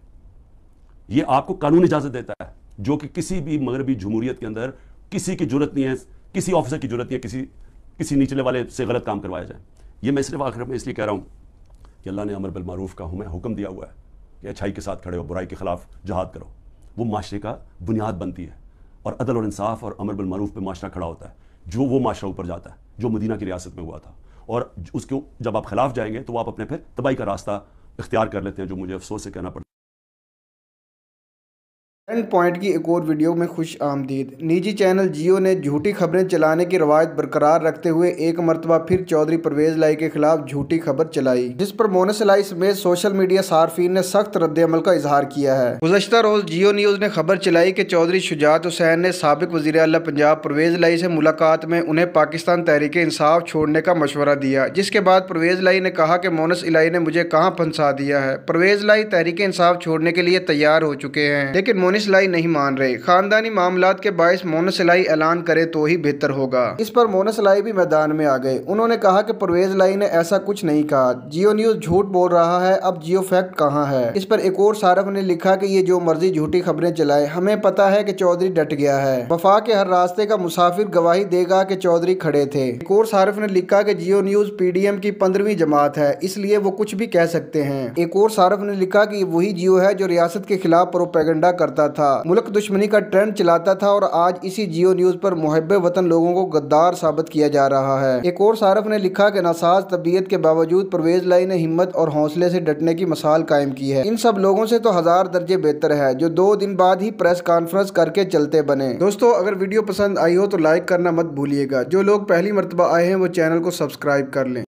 یہ آپ کو قانون اجازت دیتا ہے, جو کہ کسی بھی مغربی جمہوریت کے اندر کسی کی جرت نہیں ہے, کسی آفیسر کی جرت نہیں ہے کسی نچلے والے سے غلط کام کروایا جائے. یہ میں صرف آخر میں اس لیے کہہ رہا ہوں کہ اللہ نے امر بالمعروف کا ہمیں حکم دیا ہوا ہے کہ اچھائی کے ساتھ کھڑے ہو, برائی کے خلاف جہاد کرو. وہ معاشرے کا بنیاد بنتی ہے, اور عدل اور انصاف اور امر بالمعروف پہ معاشرہ کھڑا ہوتا ہے, جو وہ معاشرہ اوپر جاتا ہے جو مدینہ کی ریاست میں ہوا تھا. اور اس کے جب آپ خلاف جائیں گے تو آپ اپنے پھر تباہی کا راستہ اختیار کر لیتے ہیں, جو مجھے افسوس سے کہنا پڑتا ہے. اینڈ پوائنٹ کی ایک اور ویڈیو میں خوش آمدید. نجی چینل جیو نے جھوٹی خبریں چلانے کی روایت برقرار رکھتے ہوئے ایک مرتبہ پھر چودھری پرویز لائی کے خلاف جھوٹی خبر چلائی, جس پر مونس لائی سمیت سوشل میڈیا صارفین نے سخت رد عمل کا اظہار کیا ہے. گزشتہ روز جیو نیوز نے خبر چلائی کہ چودھری شجاعت حسین نے سابق وزیر اعلیٰ پنجاب پرویز لائی سے ملاقات میں انہیں پاکستان تحریک انصاف چھوڑنے کا مشورہ دیا, جس کے بعد پرویز لائی نے کہا کہ مونس الہی نے مجھے کہاں پھنسا دیا ہے. پرویز لائی تحریک انصاف چھوڑنے کے لیے تیار ہو چکے ہیں, لیکن مونس لائی نہیں مان رہے. خاندانی معاملات کے باعث مونس لائی اعلان کرے تو ہی بہتر ہوگا. اس پر مونس لائی بھی میدان میں آ گئے. انہوں نے کہا کہ پرویز لائی نے ایسا کچھ نہیں کہا, جیو نیوز جھوٹ بول رہا ہے, اب جیو فیکٹ کہاں ہے. اس پر ایک اور صارف نے لکھا کہ یہ جو مرضی جھوٹی خبریں چلائے, ہمیں پتا ہے کہ چودھری ڈٹ گیا ہے. وفا کے ہر راستے کا مسافر گواہی دے گا کہ چودھری کھڑے تھے. ایک اور صارف نے لکھا کہ جیو نیوز PDM کی 15ویں جماعت ہے, اس لیے وہ کچھ بھی کہہ سکتے ہیں. ایک اور صارف نے لکھا کہ یہ وہی جیو ہے جو ریاست کے خلاف پروپیگنڈا کرتا تھا, ملک دشمنی کا ٹرینڈ چلاتا تھا, اور آج اسی جیو نیوز پر محب وطن لوگوں کو غدار ثابت کیا جا رہا ہے. ایک اور صارف نے لکھا کہ ناساز طبیعت کے باوجود پرویز لائی نے ہمت اور حوصلے سے ڈٹنے کی مثال قائم کی ہے. ان سب لوگوں سے تو 1000 درجے بہتر ہے جو 2 دن بعد ہی پریس کانفرنس کر کے چلتے بنے. دوستو اگر ویڈیو پسند آئی ہو تو لائک کرنا مت بھولیے گا. جو لوگ پہلی مرتبہ آئے ہیں وہ چینل کو سبسکرائب کر لیں.